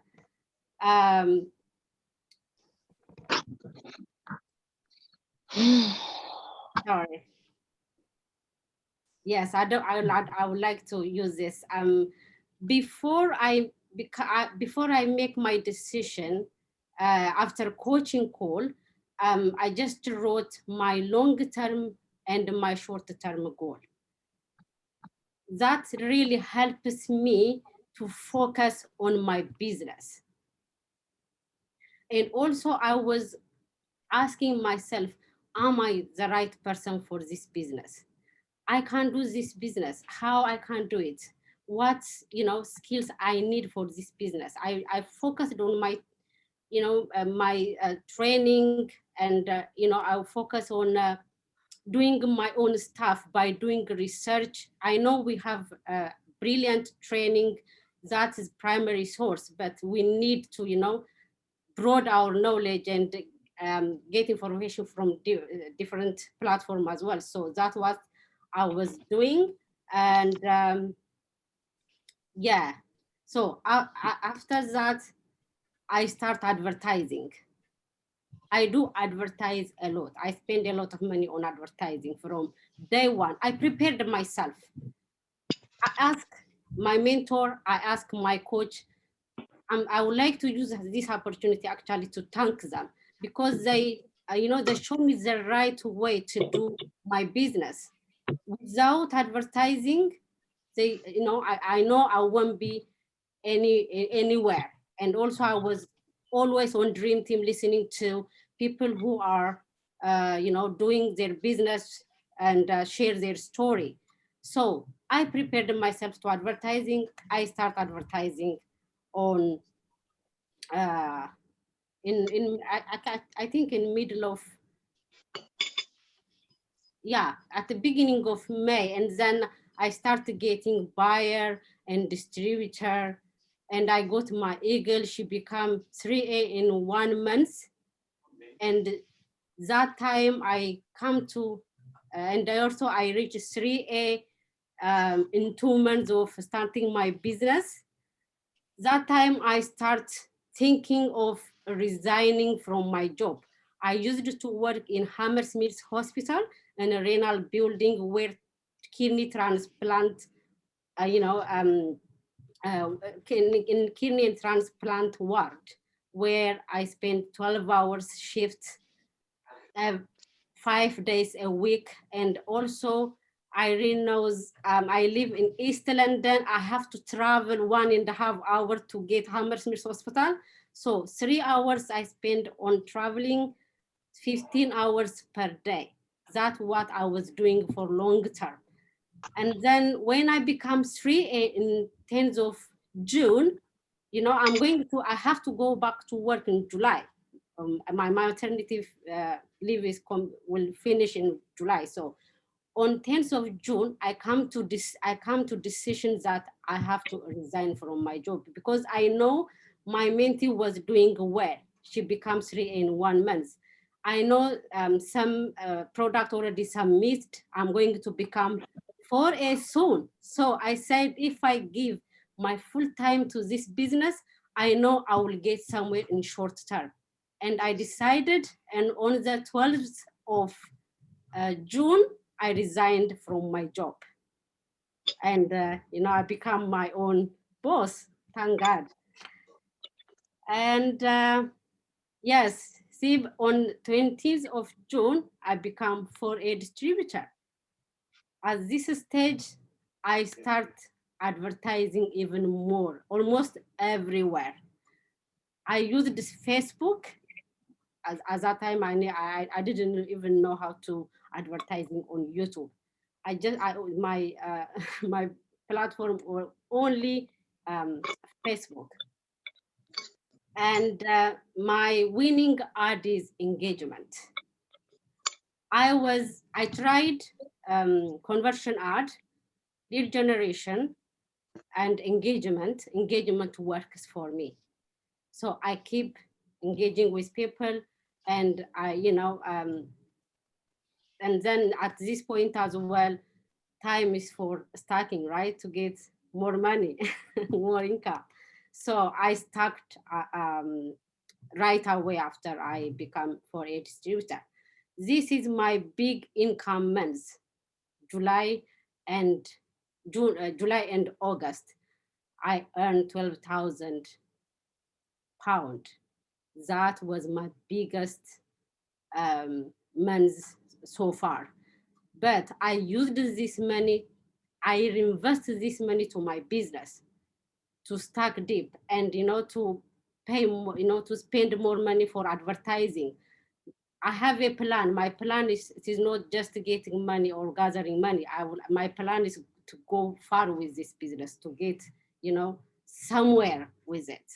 Sorry. Yes, I would like to use this. Before I make my decision, after coaching call, I just wrote my long-term and my short-term goal. That really helps me to focus on my business. And also I was asking myself, am I the right person for this business? I can do this business, how I can do it, what skills I need for this business. I focused on my my training, and I focus on doing my own stuff by doing research. I know we have brilliant training, that is primary source, but we need to broaden our knowledge and get information from different platforms as well. So that's what I was doing. And yeah, so after that, I start advertising. I do advertise a lot. I spend a lot of money on advertising from day one. I prepared myself. I ask my mentor, I ask my coach. I would like to use this opportunity actually to thank them, because they show me the right way to do my business. Without advertising, I know I won't be anywhere. And also I was always on Dream Team listening to people who are, doing their business and share their story. So I prepared myself to advertising. I start advertising on, I think in middle of, at the beginning of May. And then I started getting buyer and distributor, and I got my eagle. She became 3A in 1 month. And that time I come to, and I reached 3A in 2 months of starting my business. That time I start thinking of resigning from my job. I used to work in Hammersmith Hospital in a renal building where kidney transplant, in kidney transplant ward, where I spent 12 hours shift, 5 days a week. And also Irene knows, I live in East London. I have to travel 1.5 hours to get Hammersmith Hospital. So 3 hours I spend on traveling, 15 hours per day. That's what I was doing for long term. And then when I become 3A in 10th of June, I have to go back to work in July. My maternity leave will finish in July. So on 10th of June, I come to decision that I have to resign from my job, because I know my mentee was doing well. She becomes 3 in 1 month. I know some product already submitted. I'm going to become 4A soon. So I said, if I give my full time to this business, I know I will get somewhere in short term. And I decided, and on the 12th of June, I resigned from my job. And, I become my own boss, thank God. And yes, see, on 20th of June, I become 4A distributor. At this stage, I start advertising even more, almost everywhere. I used this Facebook. At that time, I didn't even know how to advertising on YouTube. My platform were only Facebook. And my winning ad is engagement. I tried conversion ad, lead generation, and engagement. Engagement works for me. So I keep engaging with people, and and then at this point as well, time is for stacking, right? To get more money, more income. So I stacked right away after I become 4A distributor. This is my big income months, July and July and August. I earned 12,000 pounds. That was my biggest months so far. But I used this money, I reinvested this money to my business, to stack deep, and to pay more, to spend more money for advertising. I have a plan. My plan is, it is not just getting money or gathering money. My plan is to go far with this business, to get, somewhere with it.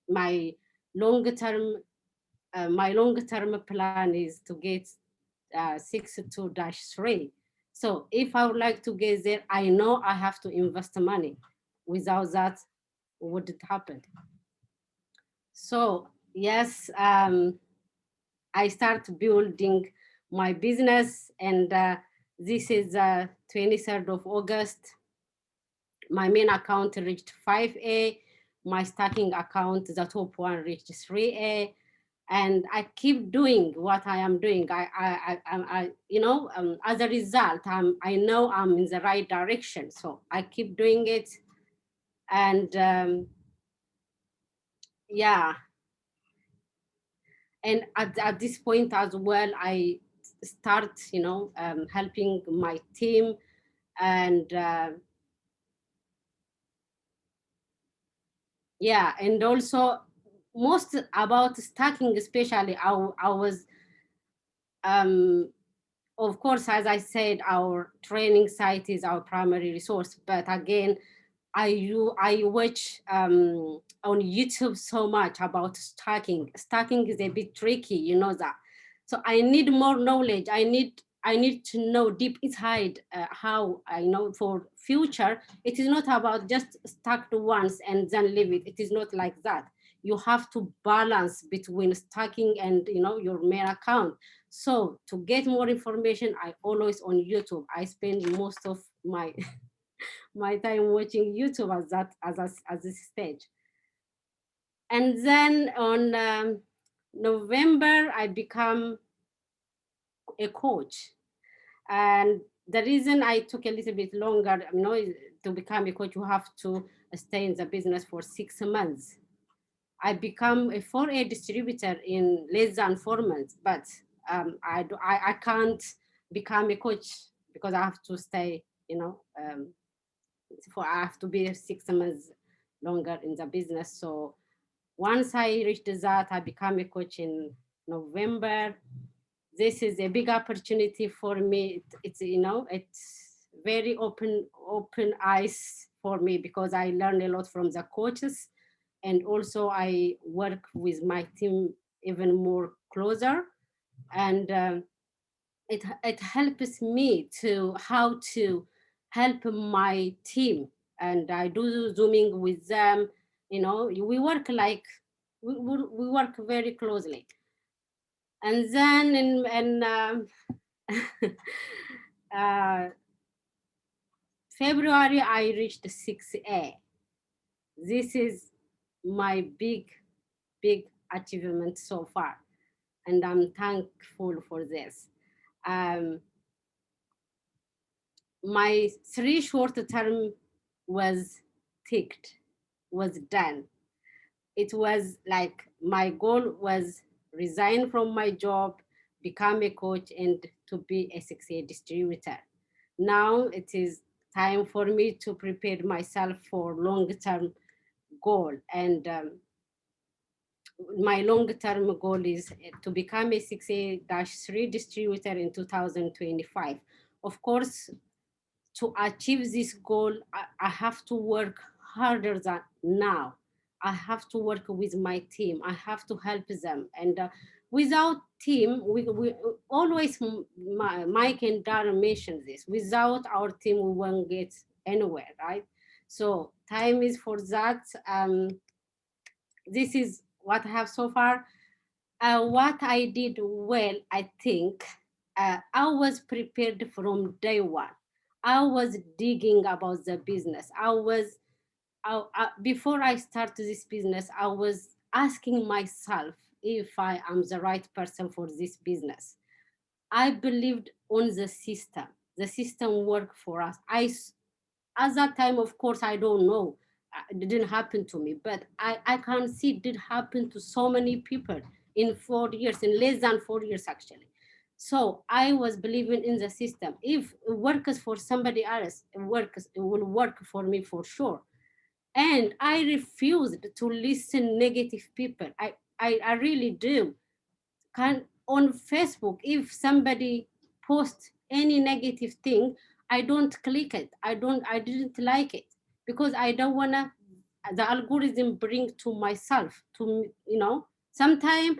My long-term plan is to get 62-3. So if I would like to get there, I know I have to invest money. Without that, what would happen? So yes, I start building my business, and this is 23rd of August. My main account reached 5A. My stacking account, the top one, reached 3A. And I keep doing what I am doing. As a result, I know I'm in the right direction. So I keep doing it. And yeah. And at this point as well, I start, helping my team, and Yeah, and also most about stacking, especially I was of course, as I said, our training site is our primary resource, but again, I watch on YouTube so much about stacking. Stacking is a bit tricky, you know that. So I need more knowledge. I need to know deep inside how I know for future. It is not about just stack once and then leave it. It is not like that. You have to balance between stacking and your main account. So to get more information, I always on YouTube. I spend most of my my time watching YouTube as this stage. And then on November, I become a coach. And the reason I took a little bit longer, to become a coach, you have to stay in the business for 6 months. I become a 4A distributor in less than 4 months, but I can't become a coach because I have to stay, I have to be 6 months longer in the business. So once I reached that, I become a coach in November. This is a big opportunity for me. It's very open eyes for me because I learned a lot from the coaches, and also I work with my team even more closer, and it helps me to how to help my team, and I do zooming with them. We work like we work very closely. And then in uh, February, I reached 6A. This is my big achievement so far, and I'm thankful for this. My 3 short term was ticked, was done. It was like my goal was resign from my job, become a coach, and to be a 6A distributor. Now it is time for me to prepare myself for long-term goal. And my long-term goal is to become a 6A-3 distributor in 2025. Of course, to achieve this goal, I have to work harder than now. I have to work with my team. I have to help them. And without team, we always, Mike and Darren mentioned this, without our team, we won't get anywhere, right? So time is for that. This is what I have so far. What I did well, I think, I was prepared from day one. I was digging about the business. Before I started this business, I was asking myself if I am the right person for this business. I believed on the system. The system worked for us. At that time, of course, I don't know. It didn't happen to me, but I can see it did happen to so many people in 4 years, in less than 4 years, actually. So I was believing in the system. If it works for somebody else, it will work for me for sure. And I refused to listen negative people. I really do. On Facebook, if somebody posts any negative thing, I don't click it. I didn't like it because I don't wanna the algorithm bring to myself to sometimes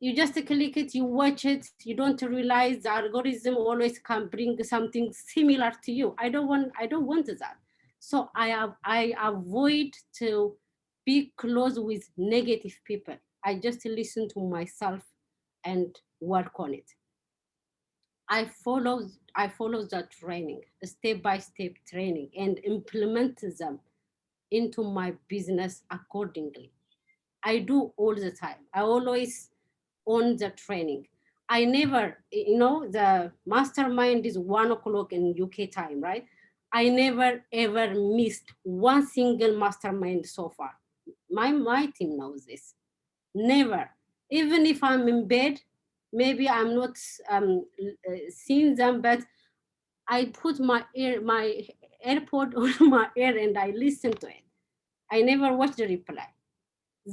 you just click it, you watch it, you don't realize the algorithm always can bring something similar to you. I don't want that. So I avoid to be close with negative people. I just listen to myself and work on it. I follow the training, step-by-step training, and implement them into my business accordingly. I do all the time. I always on the training. I never, the mastermind is 1:00 in UK time, right? I never ever missed one single mastermind so far. My team knows this. Never. Even if I'm in bed, maybe I'm not seeing them, but I put my AirPod on my ear and I listen to it. I never watch the reply.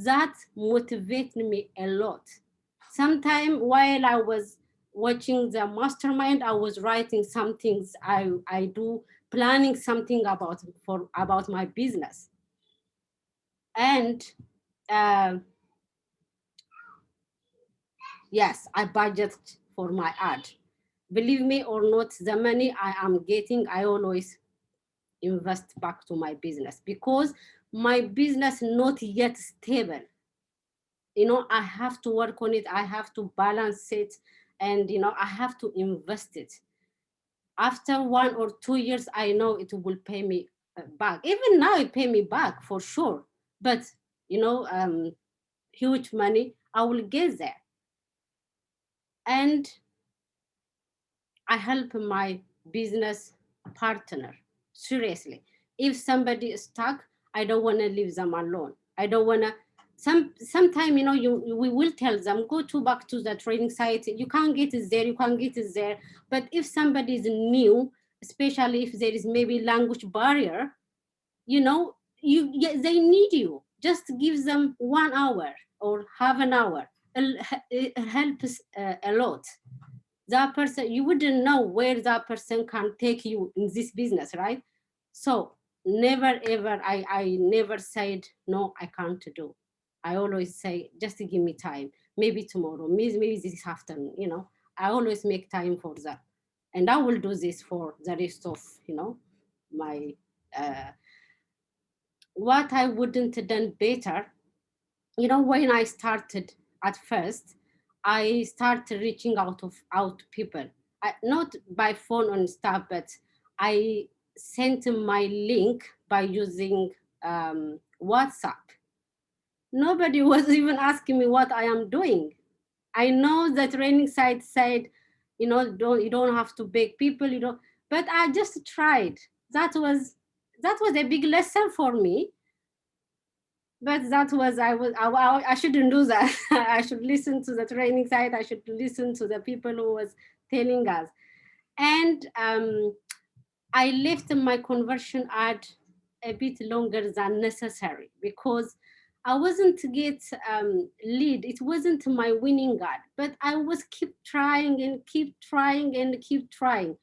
That motivated me a lot. Sometime while I was watching the mastermind, I was writing some things I do, planning something about my business. And yes, I budget for my ad. Believe me or not, the money I am getting, I always invest back to my business, because my business not yet stable. I have to work on it. I have to balance it, and I have to invest it. After 1 or 2 years, I know it will pay me back. Even now, it pay me back for sure. But huge money, I will get there. And I help my business partner. Seriously, if somebody is stuck, I don't want to leave them alone. I don't want to. Sometime we will tell them, go back to the training site. You can't get it there. You can't get it there. But if somebody is new, especially if there is maybe language barrier, they need you. Just give them 1 hour or half an hour. It helps a lot. That person, you wouldn't know where that person can take you in this business, right? So never ever, I never said, no, I can't do. I always say, just give me time. Maybe tomorrow, maybe this afternoon, I always make time for that. And I will do this for the rest of, my, what I wouldn't have done better, when I started at first, I started reaching out people, not by phone and stuff, but I sent my link by using WhatsApp. Nobody was even asking me what I am doing. I know the training site said, you don't have to beg people, but I just tried. That was a big lesson for me. But that was, I shouldn't do that. I should listen to the training site. I should listen to the people who was telling us. And I left my conversion ad a bit longer than necessary, because I wasn't get lead. It wasn't my winning ad, but I was keep trying and keep trying and keep trying.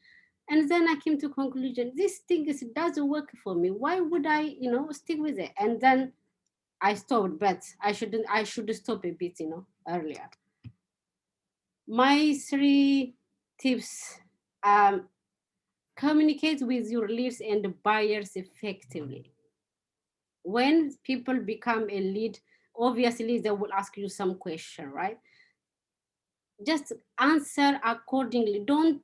And then I came to conclusion, this thing doesn't work for me. Why would I, stick with it? And then I stopped, but I should stop a bit, earlier. My 3 tips: communicate with your leads and buyers effectively. When people become a lead, obviously they will ask you some question, right? Just answer accordingly. Don't,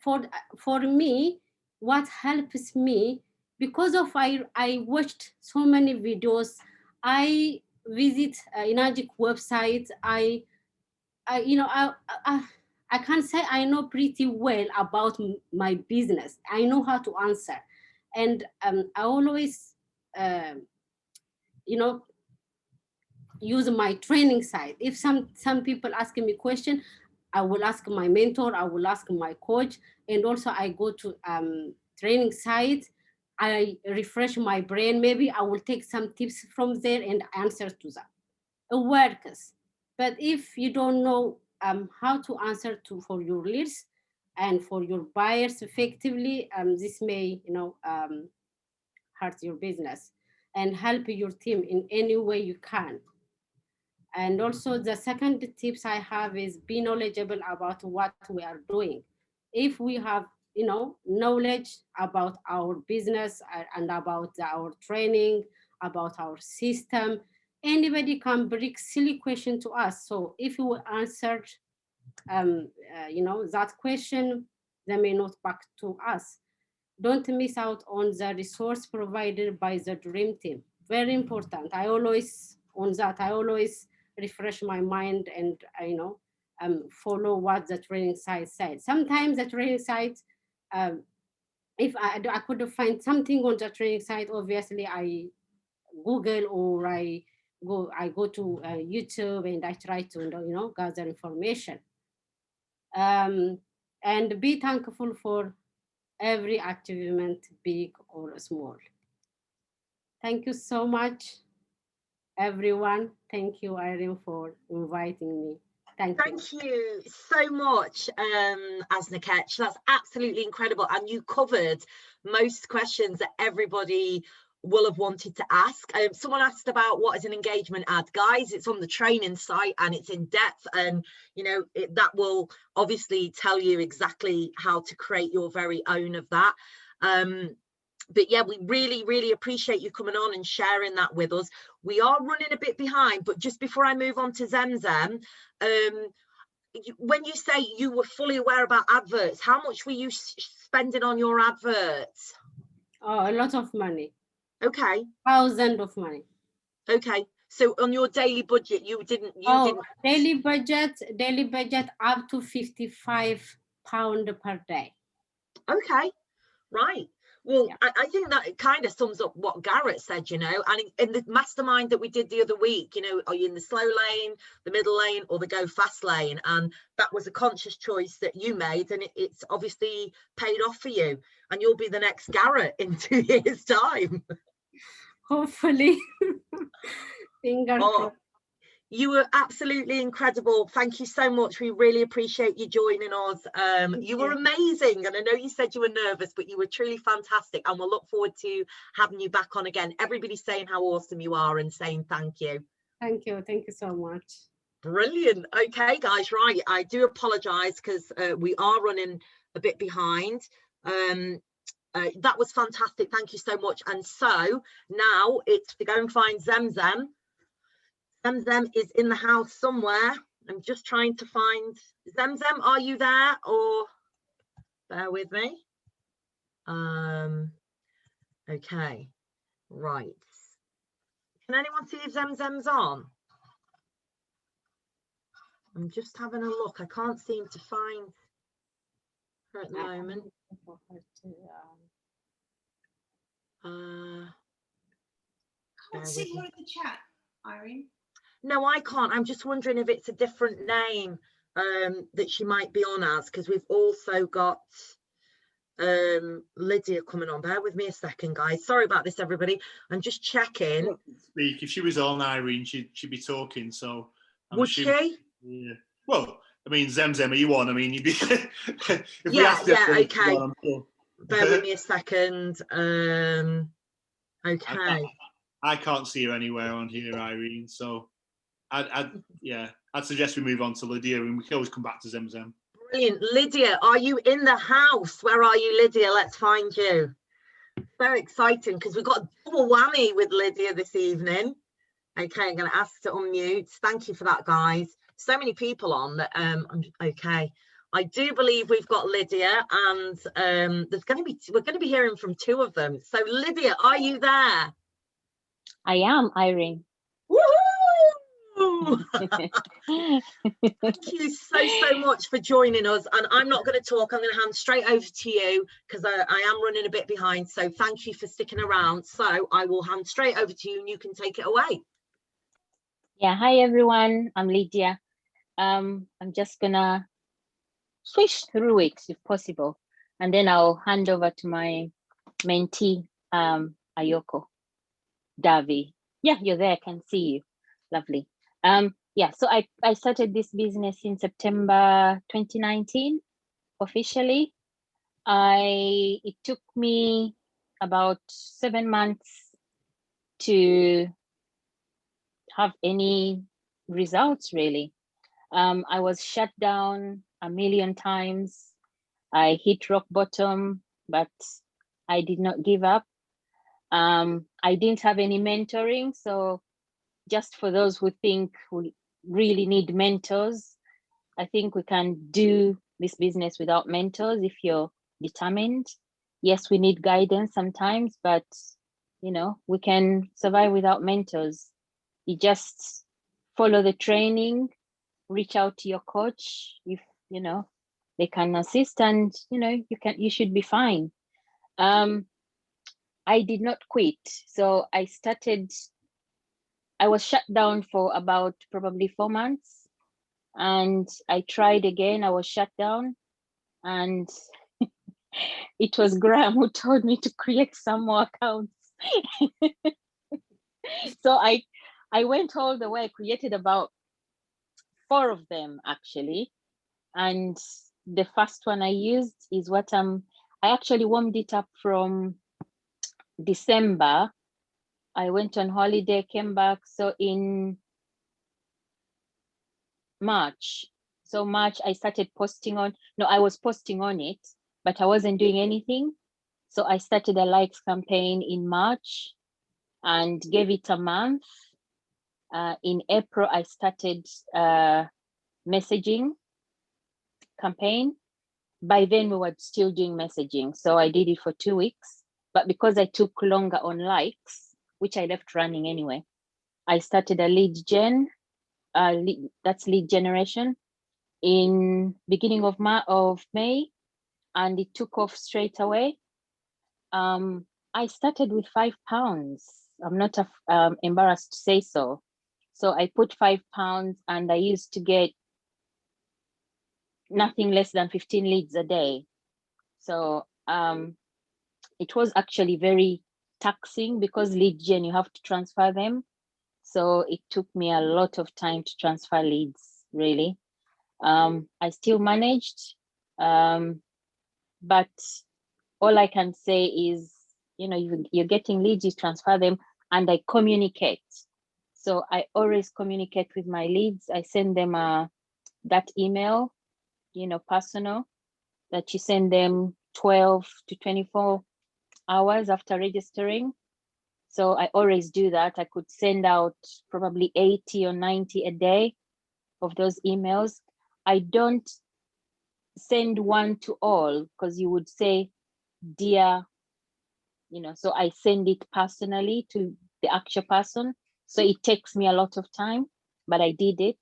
for me, what helps me, because of I watched so many videos, I visit Asnakech website. I can't say I know pretty well about my business. I know how to answer, and I always, use my training site. If some people asking me question, I will ask my mentor, I will ask my coach, and also I go to training site. I refresh my brain. Maybe I will take some tips from there and answer to that. It works. But if you don't know how to answer for your leads and for your buyers effectively, this may hurt your business, and help your team in any way you can. And also the second tips I have is be knowledgeable about what we are doing. If we have knowledge about our business and about our training, about our system, anybody can bring silly question to us. So if we answered that question, they may not back to us. Don't miss out on the resource provided by the dream team. Very important. I always refresh my mind, and follow what the training site said. Sometimes the training site, if I could find something on the training site, obviously I Google, or I go to YouTube, and I try to gather information. And be thankful for every achievement, big or small. Thank you so much, everyone. Thank you, Irene, for inviting me. Thank you. Thank you so much, Asnakech. That's absolutely incredible. And you covered most questions that everybody will have wanted to ask. Someone asked about what is an engagement ad. Guys, it's on the training site and it's in depth, and you know that will obviously tell you exactly how to create your very own of that. But yeah, we really appreciate you coming on and sharing that with us. We are running a bit behind, but just before I move on to Zemzem, when you say you were fully aware about adverts, how much were you spending on your adverts? Oh, a lot of money. Okay. Thousands of money. Okay. So on your daily budget, you didn't. Daily budget up to £55 per day. Okay. Right. Well, yeah. I think that it kind of sums up what Garrett said, you know, and in the mastermind that we did the other week, you know, are you in the slow lane, the middle lane, or the go fast lane? And that was a conscious choice that you made, and it's obviously paid off for you. And you'll be the next Garrett in 2 years' time. Hopefully. Fingers crossed. You were absolutely incredible. Thank you so much. We really appreciate you joining us. You were amazing. And I know you said you were nervous, but you were truly fantastic. And we'll look forward to having you back on again. Everybody's saying how awesome you are and saying thank you. Thank you. Thank you so much. Brilliant. Okay, guys, right. I do apologize because we are running a bit behind. That was fantastic. Thank you so much. And so now it's to go and find Zemzem. Zemzem is in the house somewhere. I'm just trying to find Zemzem. Are you there? Or bear with me. Okay, right. Can anyone see if Zemzem's on? I'm just having a look. I can't seem to find her at the moment. I can't see her in the chat, Irene. No, I can't. I'm just wondering if it's a different name that she might be on as, because we've also got Lydia coming on. Bear with me a second, guys. Sorry about this, everybody. I'm just checking. Speak. If she was on, Irene, she'd be talking. So would she? Yeah. Well, I mean, Zemzem, are you on? I mean, you'd be. Yeah. Okay. On, sure. Bear with me a second. Okay. I can't see her anywhere on here, Irene. So. I'd suggest we move on to Lydia, and we can always come back to Zemzem. Brilliant. Lydia, are you in the house? Where are you, Lydia? Let's find you. So exciting, because we've got a double whammy with Lydia this evening. Okay, I'm going to ask to unmute. Thank you for that, guys. So many people on that. Okay, I do believe we've got Lydia, and we're going to be hearing from two of them. So Lydia, are you there? I am, Irene. Woohoo! Thank you so much for joining us, and I'm not going to talk. I'm going to hand straight over to you because I am running a bit behind, so thank you for sticking around. So I will hand straight over to you and you can take it away. Yeah, hi everyone, I'm Lydia. I'm just gonna swish through it if possible, and then I'll hand over to my mentee, Ayoko. Davi. Yeah, you're there, I can see you. Lovely. Yeah, so I started this business in September 2019 officially. It took me about 7 months to have any results, really. I was shut down a million times. I hit rock bottom, but I did not give up. I didn't have any mentoring, so just for those who think we really need mentors, I think we can do this business without mentors if you're determined. Yes, we need guidance sometimes, but you know, we can survive without mentors. You just follow the training, reach out to your coach if you know they can assist, and you know you should be fine. I did not quit, so I was shut down for about probably 4 months, and I tried again. I was shut down, and it was Graham who told me to create some more accounts. So I went all the way. I created about 4 of them actually, and the first one I used is what I actually warmed it up from December. I went on holiday, came back. So in March, I started posting on, no, I was posting on it, but I wasn't doing anything. So I started a likes campaign in March and gave it a month. In April, I started messaging campaign. By then we were still doing messaging. So I did it for 2 weeks, but because I took longer on likes, which I left running anyway, I started a lead gen, that's lead generation, in beginning of May, and it took off straight away. I started with £5. I'm not embarrassed to say so. So I put £5 and I used to get nothing less than 15 leads a day. So it was actually very taxing because lead gen, you have to transfer them. So it took me a lot of time to transfer leads, really. I still managed, but all I can say is, you're getting leads, you transfer them, and I communicate. So I always communicate with my leads. I send them that email, personal, that you send them 12 to 24 hours after registering. So I always do that. I could send out probably 80 or 90 a day of those emails. I don't send one to all because you would say, dear, so I send it personally to the actual person. So it takes me a lot of time, but I did it.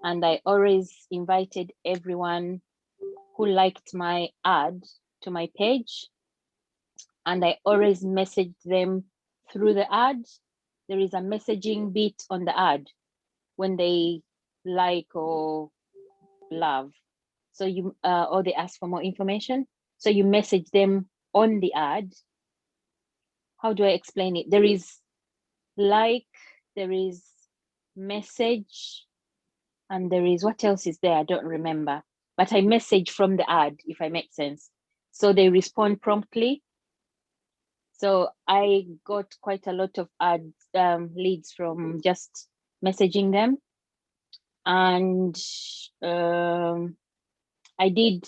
And I always invited everyone who liked my ad to my page. And I always messaged them through the ad. There is a messaging bit on the ad when they like or love. So you, or they ask for more information. So you message them on the ad. How do I explain it? There is like, there is message, and there is, what else is there? I don't remember, but I message from the ad, if I make sense. So they respond promptly. So I got quite a lot of ads, leads from just messaging them. And I did,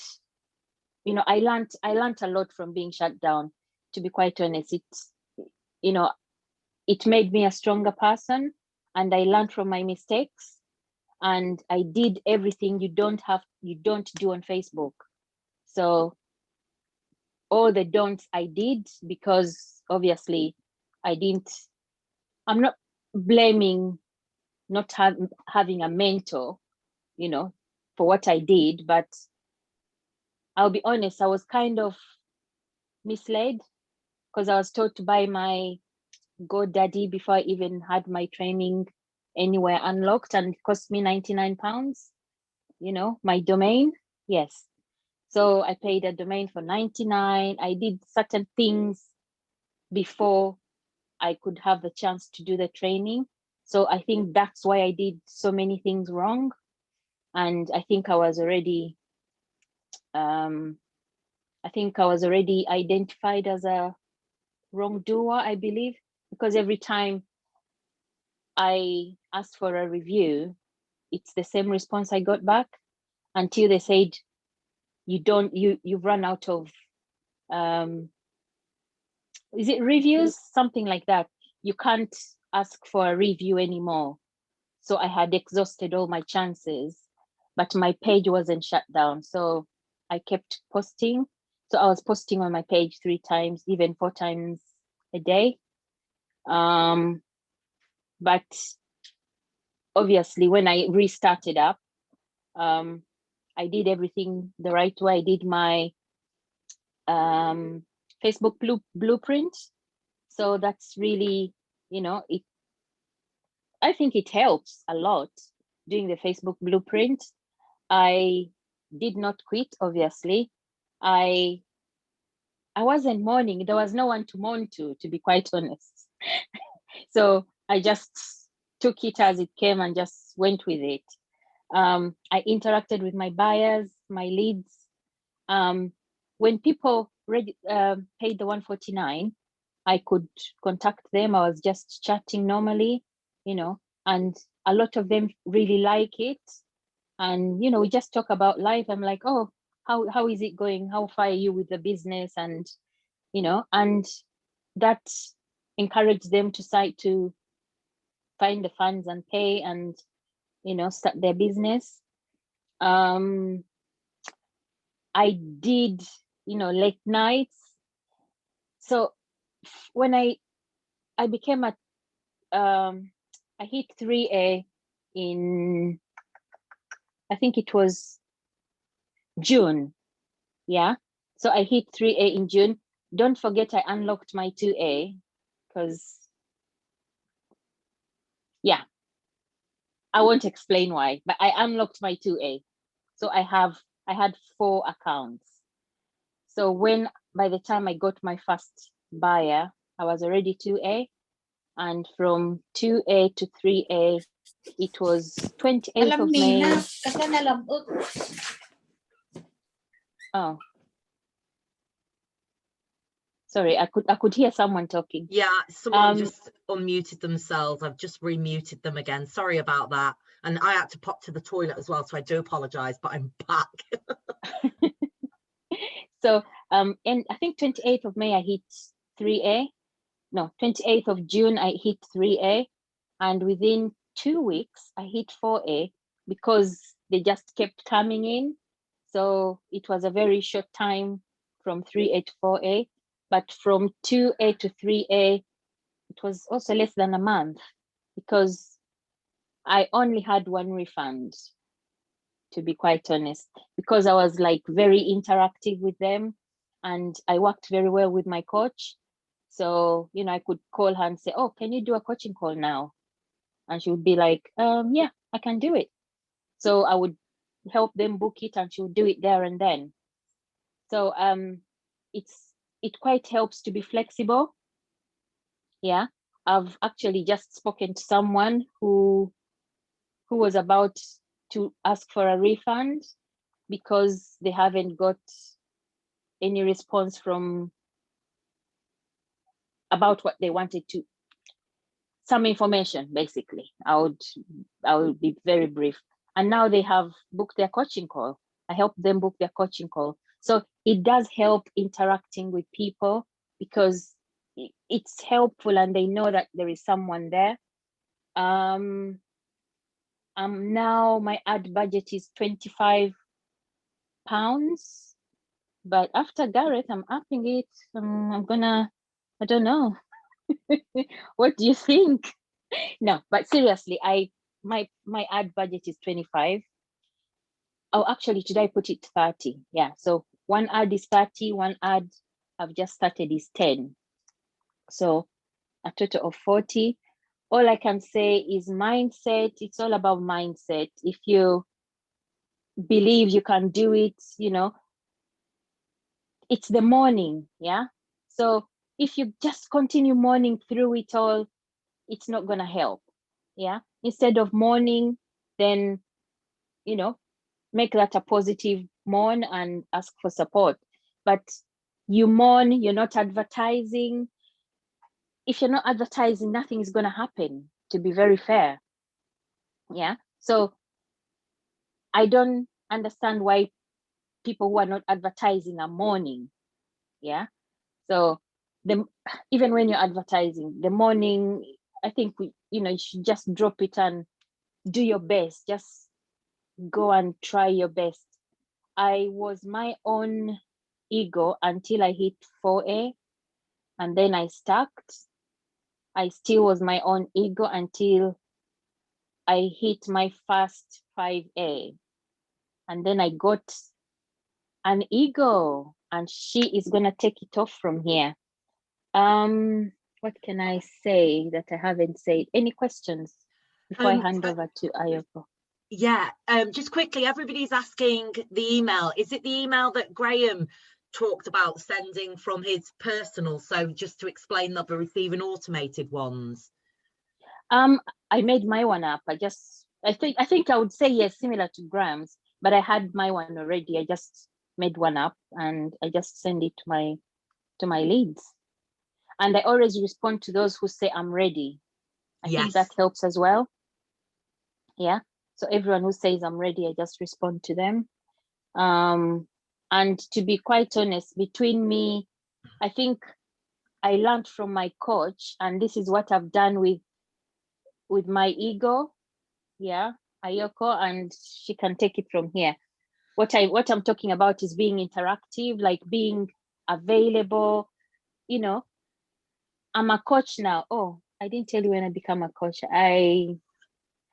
I learned a lot from being shut down, to be quite honest. It made me a stronger person, and I learned from my mistakes, and I did everything you don't do on Facebook. So all the don'ts I did, because obviously I'm not blaming not having a mentor, for what I did, but I'll be honest, I was kind of misled because I was told to buy my GoDaddy before I even had my training anywhere unlocked, and it cost me £99, my domain. Yes. So I paid a domain for $99. I did certain things before I could have the chance to do the training. So I think that's why I did so many things wrong. And I think I was already identified as a wrongdoer, I believe, because every time I asked for a review, it's the same response I got back, until they said, you've run out of, is it reviews? Something like that. You can't ask for a review anymore. So I had exhausted all my chances, but my page wasn't shut down. So I kept posting. So I was posting on my page 3 times, even 4 times a day. But obviously when I restarted up, I did everything the right way. I did my Facebook blueprint. So that's really, I think it helps a lot doing the Facebook blueprint. I did not quit, obviously. I wasn't mourning. There was no one to mourn to be quite honest. So I just took it as it came and just went with it. I interacted with my buyers, my leads. When people paid the 149, I could contact them. I was just chatting normally, you know, and a lot of them really like it. And, you know, we just talk about life. I'm like, oh, how is it going? How far are you with the business? And, you know, and that encouraged them to find the funds and pay and, you know, start their business. I did, you know, late nights. So when I became I hit 3A in, I think it was June. Yeah. So I hit 3A in June. Don't forget I unlocked my 2A because, yeah, I won't explain why, but I unlocked my 2A. So I had 4 accounts. So by the time I got my first buyer, I was already 2A. And from 2A to 3A, it was 28th of May. Oh, sorry, I could hear someone talking. Yeah, someone just unmuted themselves. I've just remuted them again. Sorry about that. And I had to pop to the toilet as well, so I do apologize, but I'm back. So and I think 28th of May I hit 3A. No, 28th of June I hit 3A, and within 2 weeks I hit 4A because they just kept coming in. So it was a very short time from 3A to 4A, but from 2A to 3A, it was also less than a month because I only had 1 refund, to be quite honest, because I was like very interactive with them and I worked very well with my coach. So, you know, I could call her and say, oh, can you do a coaching call now? And she would be like, yeah, I can do it. So I would help them book it and she would do it there and then. So it quite helps to be flexible. Yeah, I've actually just spoken to someone who was about to ask for a refund because they haven't got any response from about what they wanted to, some information basically. I would be very brief. And now they have booked their coaching call. I help them book their coaching call. So it does help interacting with people because it's helpful and they know that there is someone there. Now my ad budget is £25, but after Garrett, I'm upping it. I'm gonna, I don't know. What do you think? No, but seriously, my ad budget is 25. Oh, actually, today I put it 30. Yeah, so 1 ad is 30, 1 ad I've just started is 10. So a total of 40. All I can say is mindset. It's all about mindset. If you believe you can do it, you know, it's the morning, yeah? So if you just continue morning through it all, it's not gonna help, yeah? Instead of mourning, then, you know, make that a positive mourn and ask for support. But you mourn, you're not advertising. If you're not advertising, nothing is gonna happen, to be very fair, yeah? So I don't understand why people who are not advertising are mourning, yeah? So even when you're advertising, the morning, I think you should just drop it and do your best. Just go and try your best. I was my own ego until I hit 4A, and then I stacked. I still was my own ego until I hit my first 5A, and then I got an ego, and she is gonna take it off from here. What can I say that I haven't said? Any questions before I hand over to Ayoko? Yeah, just quickly, everybody's asking the email. Is it the email that Graham talked about sending from his personal? So just to explain that we're receiving automated ones. I made my one up. I think I would say yes, similar to Graham's, but I had my one already. I just made one up and I just send it to my leads. And I always respond to those who say I'm ready. I think that helps as well. Yeah. So everyone who says I'm ready, I just respond to them. And to be quite honest, between me, I think I learned from my coach, and this is what I've done with my ego. Yeah, Ayoko, and she can take it from here. What I'm talking about is being interactive, like being available. You know, I'm a coach now. Oh, I didn't tell you when I become a coach.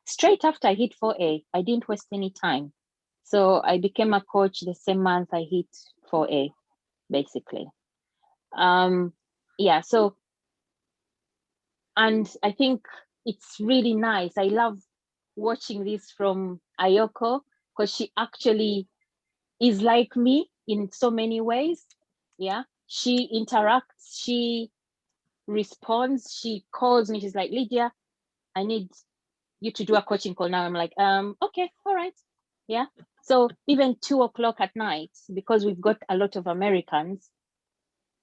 Straight after I hit 4A, I didn't waste any time. So I became a coach the same month I hit 4A, basically. Yeah, so, and I think it's really nice. I love watching this from Ayoko because she actually is like me in so many ways. Yeah, she interacts, she responds, she calls me, she's like, Lydia, I need you to do a coaching call now. I'm like, okay, all right. Yeah. So even 2 o'clock at night, because we've got a lot of Americans,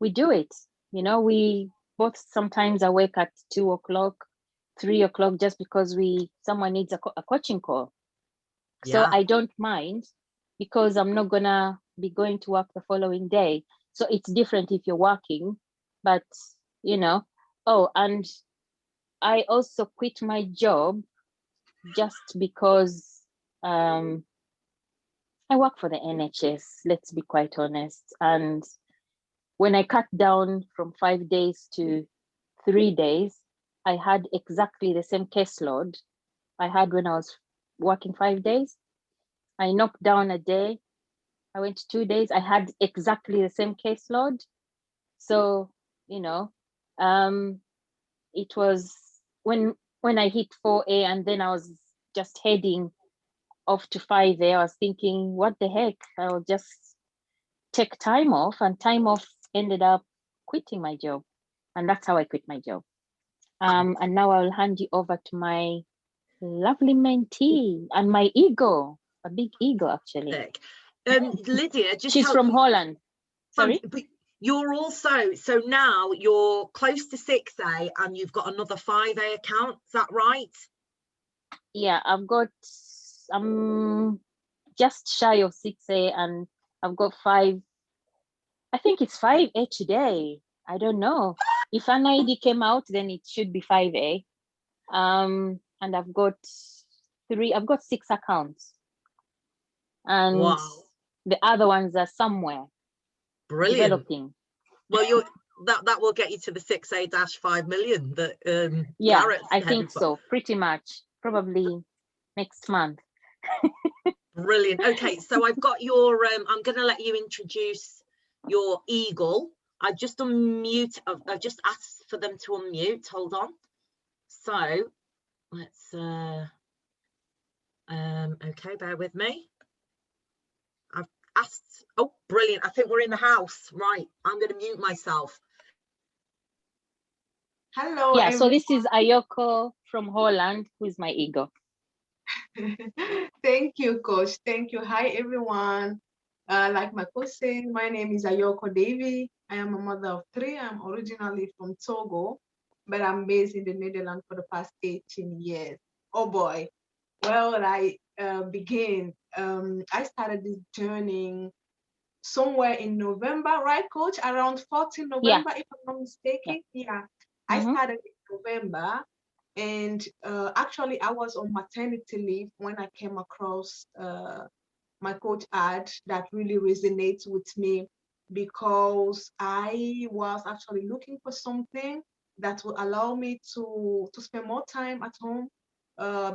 we do it. You know, we both sometimes awake at 2 o'clock, 3 o'clock, just because someone needs a coaching call. So I don't mind because I'm not gonna be going to work the following day. So it's different if you're working, but you know, oh, and I also quit my job just because I work for the NHS, let's be quite honest. And when I cut down from 5 days to 3 days, I had exactly the same caseload I had when I was working 5 days. I knocked down a day, I went 2 days, I had exactly the same caseload. So, you know, it was when I hit 4A and then I was just heading off to 5A, I was thinking, what the heck? I'll just take time off, and time off ended up quitting my job. And that's how I quit my job. And now I'll hand you over to my lovely mentee and my ego, a big ego actually. Lydia, just she's from Holland. Sorry? But you're also, so now you're close to 6A and you've got another 5A account, is that right? Yeah, I'm just shy of 6A and I've got 5, I think it's 5A today. I don't know. If an ID came out, then it should be 5A. And I've got 6 accounts. And wow, the other ones are somewhere. Brilliant. Developing. Well, that will get you to the 6A-5 million that yeah, Garrett's I think so, pretty much, probably next month. Brilliant. Okay, so I've got your I'm going to let you introduce your eagle. I just I've just asked for them to unmute. Hold on. So let's okay, bear with me. I've asked. Oh, brilliant. I think we're in the house. Right, I'm going to mute myself. Hello. Yeah, everyone. so this is Ayoko from Holland, who is my ego. Thank you, Coach. Thank you. Hi, everyone. Like my coach said, my name is Ayoko Davy. I am a mother of 3. I'm originally from Togo, but I'm based in the Netherlands for the past 18 years. Oh boy. Well, I started this journey somewhere in November, right, Coach? Around 14 November, if I'm not mistaken. Yeah. I started in November. And actually, I was on maternity leave when I came across my coach ad that really resonates with me, because I was actually looking for something that will allow me to spend more time at home,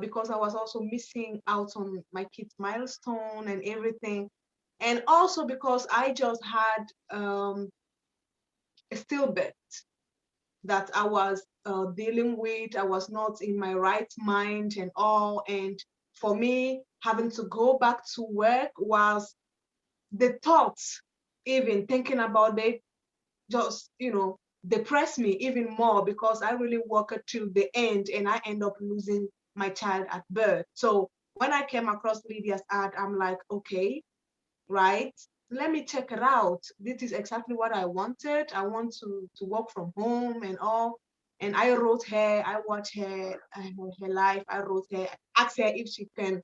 because I was also missing out on my kids' milestone and everything. And also because I just had a stillbirth that I was dealing with. I was not in my right mind and all. And for me, having to go back to work was the thoughts, even thinking about it, just, depressed me even more because I really worked to the end and I end up losing my child at birth. So when I came across Lydia's ad, I'm like, okay, right, let me check it out. This is exactly what I wanted. I want to work from home and all. And I wrote her, I watched her life. I wrote her, asked her if she can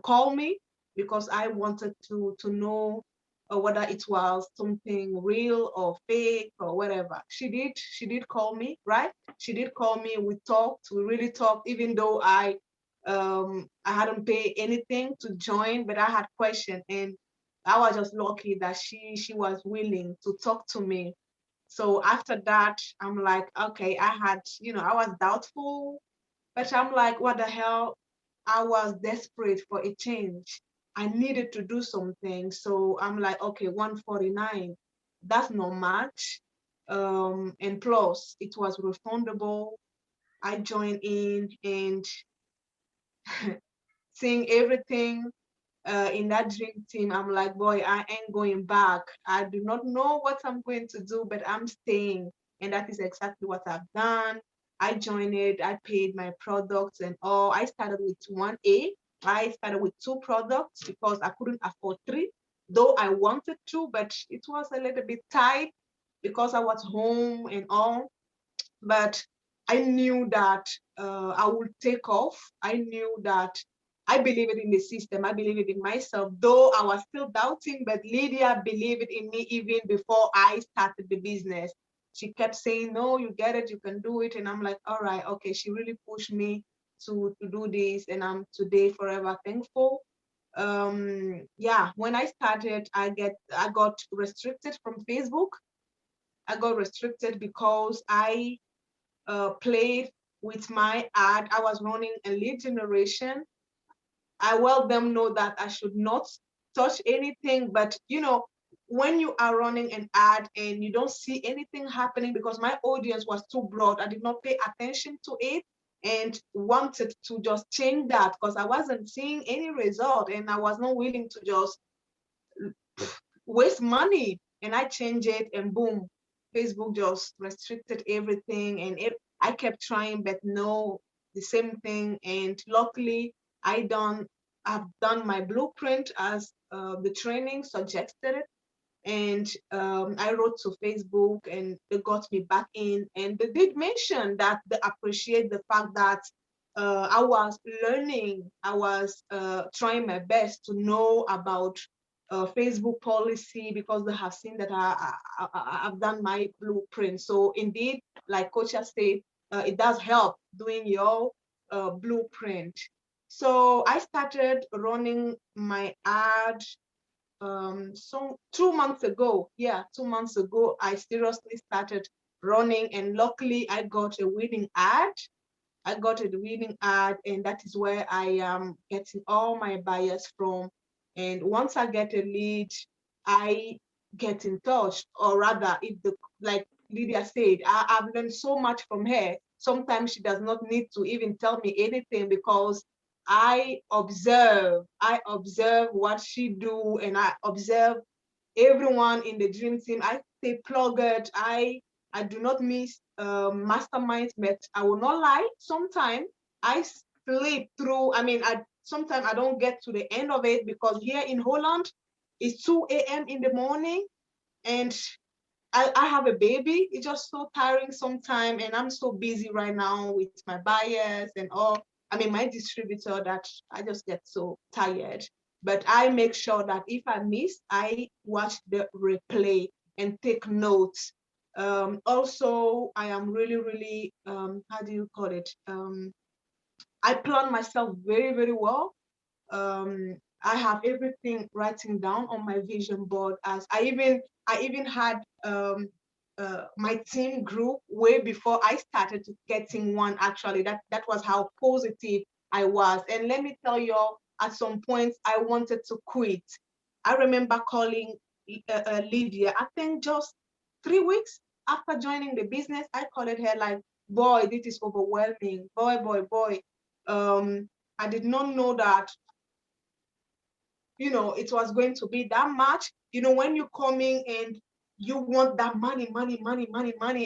call me because I wanted to know whether it was something real or fake or whatever. She did call me, right? She did call me. We talked, we really talked, even though I hadn't paid anything to join, but I had questions, and I was just lucky that she was willing to talk to me. So after that, I'm like, okay, I had, I was doubtful, but I'm like, what the hell? I was desperate for a change. I needed to do something. So I'm like, okay, 149, that's not much. And plus, it was refundable. I joined in and seeing everything in that dream team, I'm like, boy, I ain't going back. I do not know what I'm going to do, but I'm staying. And that is exactly what I've done. I joined it, I paid my products and all. I started with 1A. I started with 2 products because I couldn't afford 3, though I wanted to, but it was a little bit tight because I was home and all. But I knew that I would take off. I knew that I believed in the system. I believed in myself, though I was still doubting, but Lydia believed in me even before I started the business. She kept saying, no, you get it, you can do it. And I'm like, all right, okay. She really pushed me to do this. And I'm today forever thankful. Yeah, when I started, I got restricted from Facebook. I got restricted because I played with my ad. I was running a lead generation. I let them know that I should not touch anything, but when you are running an ad and you don't see anything happening, because my audience was too broad, I did not pay attention to it and wanted to just change that because I wasn't seeing any result and I was not willing to just waste money. And I changed it and boom, Facebook just restricted everything. And I kept trying, but no, the same thing. And luckily, I've done my blueprint as the training suggested. And I wrote to Facebook and they got me back in. And they did mention that they appreciate the fact that I was learning, I was trying my best to know about Facebook policy because they have seen that I've done my blueprint. So indeed, like Coach has said, it does help doing your blueprint. So I started running my ad so 2 months ago. Yeah, 2 months ago, I seriously started running, and luckily I got a winning ad. I got a winning ad, and that is where I am getting all my buyers from. And once I get a lead, I get in touch, or rather, like Lydia said, I've learned so much from her. Sometimes she does not need to even tell me anything because I observe what she do, and I observe everyone in the dream team. I stay plugged. I do not miss masterminds, but I will not lie. Sometimes I sleep through. I mean, sometimes I don't get to the end of it because here in Holland, it's 2 a.m. in the morning, and I have a baby. It's just so tiring sometimes, and I'm so busy right now with my buyers and all. I mean, my distributor, that I just get so tired. But I make sure that if I miss, I watch the replay and take notes. Also, I am really, really, how do you call it? I plan myself very, very well. I have everything writing down on my vision board. As I even had my team group way before I started getting one. Actually, that was how positive I was. And let me tell you, at some point I wanted to quit. I remember calling Lydia. I think just 3 weeks after joining the business, I called her like, "Boy, this is overwhelming. Boy. I did not know that it was going to be that much. When you're coming and you want that money,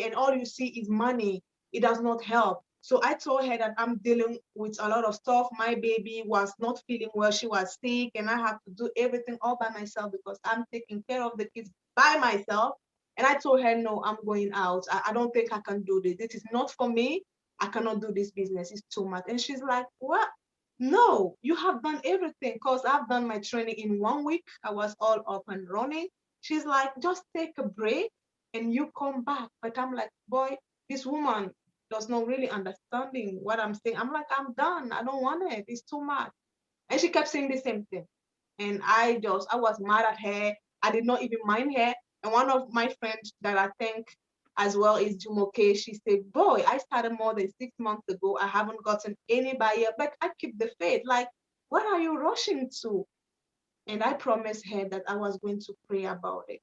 and all you see is money. It does not help. So I told her that I'm dealing with a lot of stuff. My baby was not feeling well. She was sick, and I have to do everything all by myself because I'm taking care of the kids by myself. And I told her, no, I'm going out. I don't think I can do this. This is not for me. I cannot do this business. It's too much. And she's like, what? No, you have done everything, because I've done my training in 1 week. I was all up and running. She's like, just take a break and you come back. But I'm like, boy, this woman does not really understanding what I'm saying. I'm like, I'm done. I don't want it. It's too much. And she kept saying the same thing. And I was mad at her. I did not even mind her. And one of my friends that I think as well is Jumoke, she said, boy, I started more than 6 months ago. I haven't gotten any buyer, but I keep the faith. Like, what are you rushing to? And I promised her that I was going to pray about it.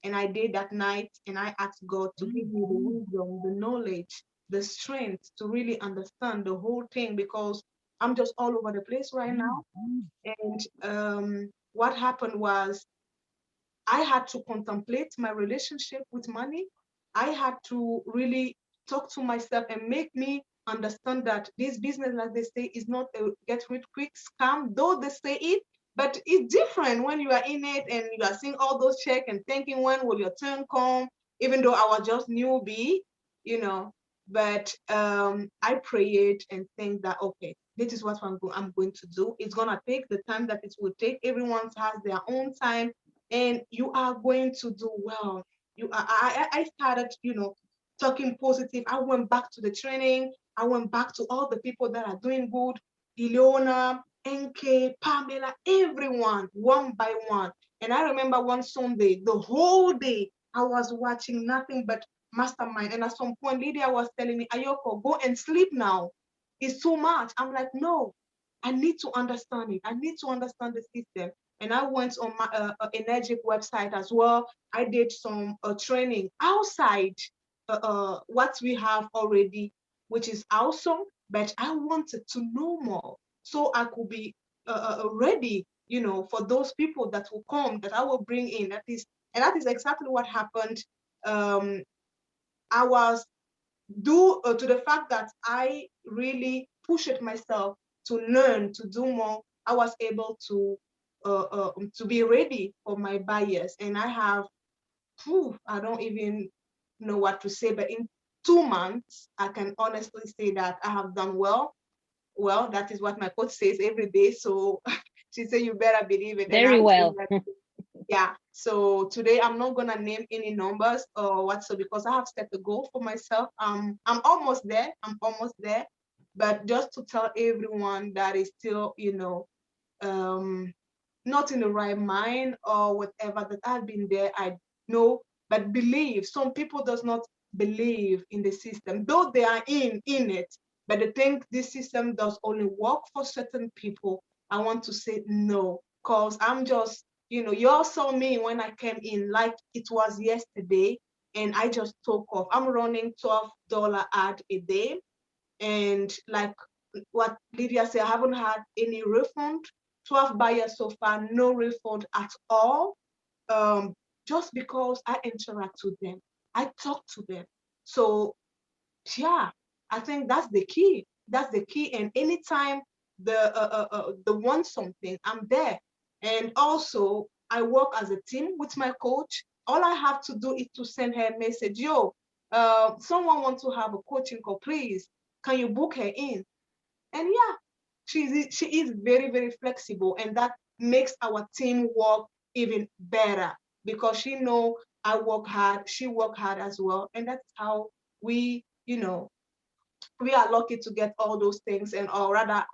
And I did that night, and I asked God to give me the wisdom, the knowledge, the strength to really understand the whole thing, because I'm just all over the place right now. And what happened was I had to contemplate my relationship with money. I had to really talk to myself and make me understand that this business, like they say, is not a get rich quick scam, though they say it, but it's different when you are in it and you are seeing all those checks and thinking, when will your turn come? Even though I was just newbie, you know, but I prayed and think that, okay, this is what I'm going to do. It's going to take the time that it will take. Everyone has their own time, and you are going to do well. I started, talking positive. I went back to the training. I went back to all the people that are doing good. Ileona, NK, Pamela, everyone, one by one. And I remember one Sunday, the whole day, I was watching nothing but Mastermind. And at some point, Lydia was telling me, Ayoko, go and sleep now. It's too much. I'm like, no, I need to understand it. I need to understand the system. And I went on my Energetic website as well. I did some training outside what we have already, which is awesome, but I wanted to know more so I could be ready, for those people that will come, that I will bring in. That is exactly what happened. I was due to the fact that I really pushed myself to learn, to do more. I was able to be ready for my buyers, and I have, I don't even know what to say, but in 2 months, I can honestly say that I have done well. Well, that is what my coach says every day. So she said, you better believe it. Very well. Yeah. So today I'm not gonna name any numbers or what, so because I have set a goal for myself. I'm almost there. I'm almost there. But just to tell everyone that is still, not in the right mind or whatever, that I've been there, I know, but believe. Some people does not believe in the system, though they are in it, but they think this system does only work for certain people. I want to say no, because I'm just, you all saw me when I came in like it was yesterday, and I just took off. I'm running $12 ad a day, and like what Lydia said, I haven't had any refund. 12 buyers so far, no refund at all. Just because I interact with them, I talk to them. So yeah, I think that's the key. That's the key. And anytime the want something, I'm there. And also, I work as a team with my coach. All I have to do is to send her a message. Yo, someone wants to have a coaching call, please. Can you book her in? And yeah, she is very, very flexible, and that makes our team work even better, because she know I work hard, she work hard as well, and that's how we, we are lucky to get all those things. And or rather,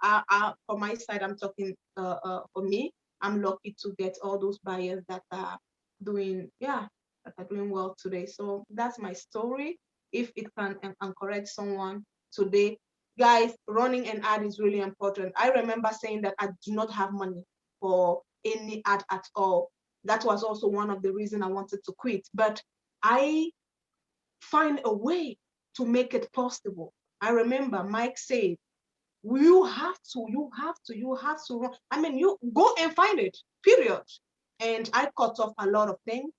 for my side, I'm talking for me, I'm lucky to get all those buyers that are doing, that are doing well today. So that's my story. If it can encourage someone today, guys, running an ad is really important. I remember saying that I do not have money for any ad at all. That was also one of the reasons I wanted to quit, but I find a way to make it possible. I remember Mike said, you have to run. I mean, you go and find it, period. And I cut off a lot of things.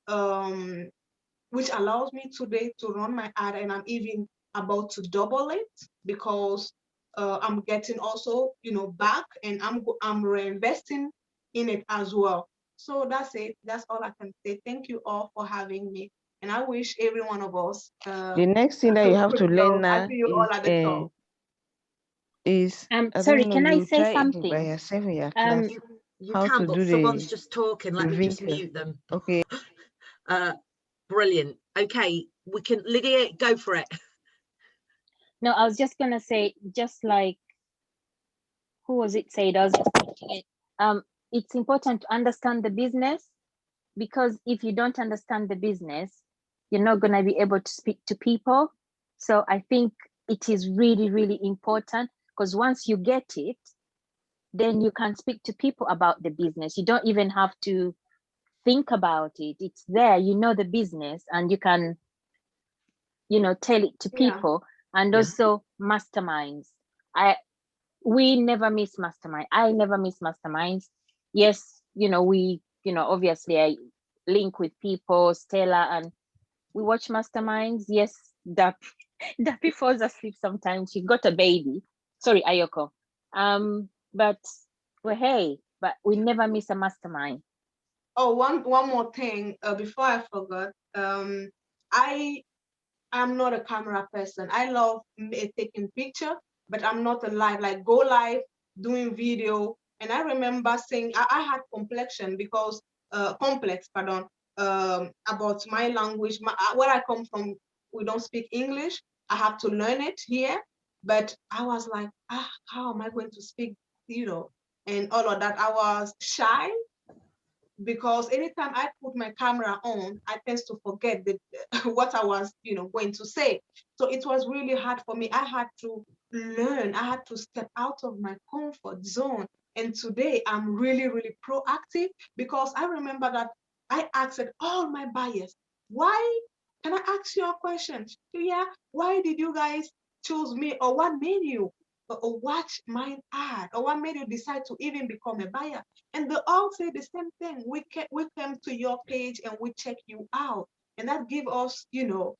which allows me today to run my ad, and I'm even about to double it because I'm getting also, back, and I'm reinvesting in it as well. So that's it. That's all I can say. Thank you all for having me, and I wish every one of us. The next thing that you have to learn now I see you all at the top. is sorry, can I say by something? yourself in your class. You how can, to but do someone's the just talking. Let me just video. mute them. Okay. Brilliant. Okay, we can, Lydia, go for it. No, I was just gonna say, just like, who was it said? I was just thinking it. It's important to understand the business, because if you don't understand the business, you're not gonna be able to speak to people. So I think it is really, really important, because once you get it, then you can speak to people about the business. You don't even have to think about it. It's there, you know the business, and you can, tell it to people. And also masterminds. We never miss mastermind. I never miss masterminds. Yes, we, obviously I link with people, Stella, and we watch masterminds. Yes, Dappy falls asleep sometimes. She got a baby. Sorry, Ayoko. But we never miss a mastermind. Oh, one more thing before I forgot. I'm not a camera person. I love taking picture, but I'm not a live, like go live, doing video. And I remember saying I had complex, about my language. Where I come from, we don't speak English. I have to learn it here. But I was like, how am I going to speak, and all of that. I was shy, because anytime I put my camera on, I tend to forget what I was, going to say. So it was really hard for me. I had to learn. I had to step out of my comfort zone. And today I'm really, really proactive, because I remember that I asked all my buyers, why, can I ask you a question? Yeah, why did you guys choose me, or what made you watch my ad, or what made you decide to even become a buyer? And they all say the same thing. We came to your page and we check you out. And that give us, the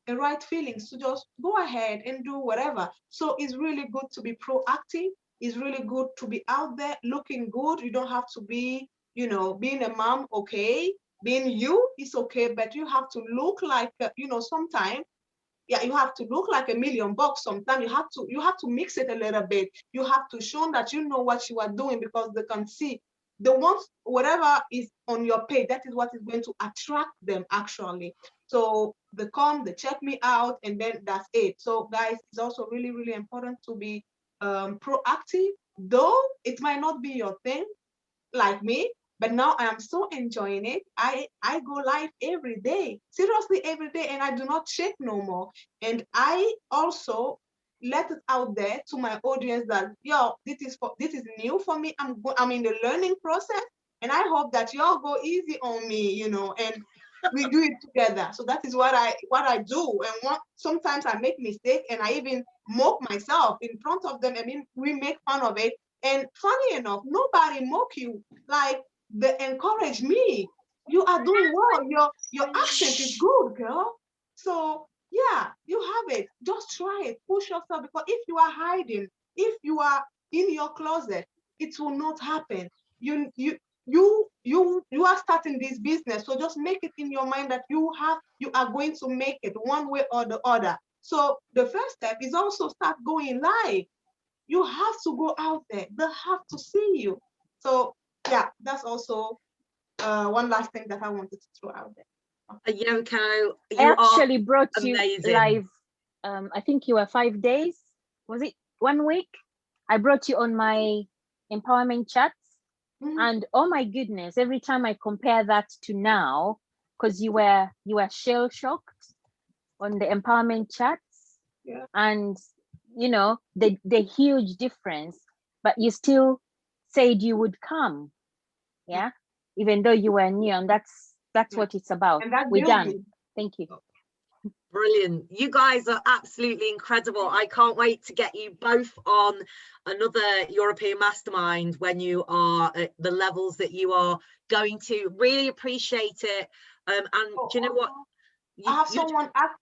right feelings to just go ahead and do whatever. So it's really good to be proactive. It's really good to be out there looking good. You don't have to be, being a mom, okay. Being you is okay, but you have to look like, sometimes, you have to look like $1 million. Sometimes you have to mix it a little bit. You have to show that you know what you are doing, because they can see whatever is on your page, that is what is going to attract them actually. So they come, they check me out, and then that's it. So guys, it's also really, really important to be proactive, though it might not be your thing like me. But now I am so enjoying it. I go live every day, seriously every day, and I do not check no more. And I also let it out there to my audience that, this is new for me. I'm in the learning process, and I hope that y'all go easy on me, and we do it together. So that is what I do. And sometimes I make mistakes, and I even mock myself in front of them. I mean, we make fun of it. And funny enough, nobody mock you. Like, they encourage me. You are doing well. Your accent is good, girl. So yeah, you have it. Just try it. Push yourself, because if you are hiding, if you are in your closet, it will not happen. You are starting this business, so just make it in your mind that you are going to make it one way or the other. So the first step is also start going live. You have to go out there. They have to see you. So yeah, that's also one last thing that I wanted to throw out there. Ayoko, I actually brought amazing. You live. I think you were 5 days. Was it 1 week? I brought you on my empowerment chats. And oh my goodness, every time I compare that to now, because you were shell shocked on the empowerment chats, and the huge difference, but you still said you would come, even though you were new, and that's what it's about. We're done. Thank you. Brilliant. You guys are absolutely incredible. I can't wait to get you both on another European Mastermind when you are at the levels that you are going to. Really appreciate it. And do you know what? I have someone ask,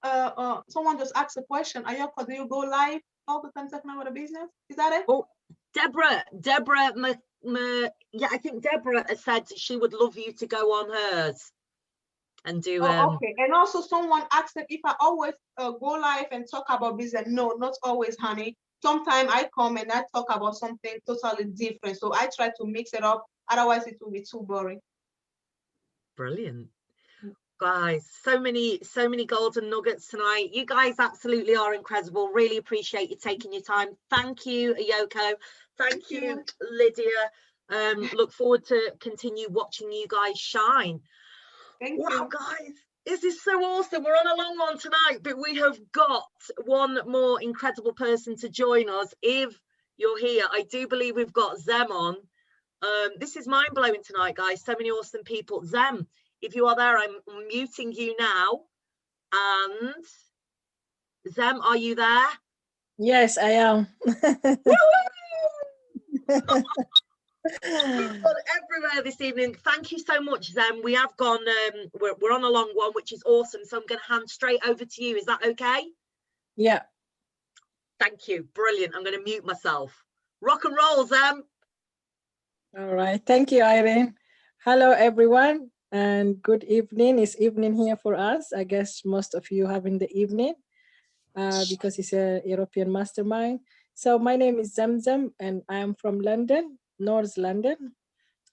someone just asked a question. Ayoko, do you go live all the time talking about the business? Is that it? Oh, Deborah, yeah, I think Deborah has said she would love you to go on hers and do. Okay. And also someone asked if I always go live and talk about business. No, not always, honey. Sometimes I come and I talk about something totally different. So I try to mix it up. Otherwise, it will be too boring. Brilliant. Guys, so many golden nuggets tonight. You guys absolutely are incredible. Really appreciate you taking your time. Thank you, Ayoko. Thank you, Lydia. Look forward to continue watching you guys shine. Wow, guys, this is so awesome. We're on a long one tonight, but we have got one more incredible person to join us. If you're here, I do believe we've got Zem on. This is mind-blowing tonight, guys. So many awesome people. Zem, if you are there, I'm muting you now. And Zem, are you there? Yes, I am. Everywhere this evening. Thank you so much, Zem. We have gone, we're on a long one, which is awesome. So I'm going to hand straight over to you. Is that okay? Yeah. Thank you. Brilliant. I'm going to mute myself. Rock and roll, Zem. All right. Thank you, Irene. Hello, everyone. And good evening. It's evening here for us. I guess most of you having the evening because it's a European Mastermind. So my name is Zemzem and I am from London, North London.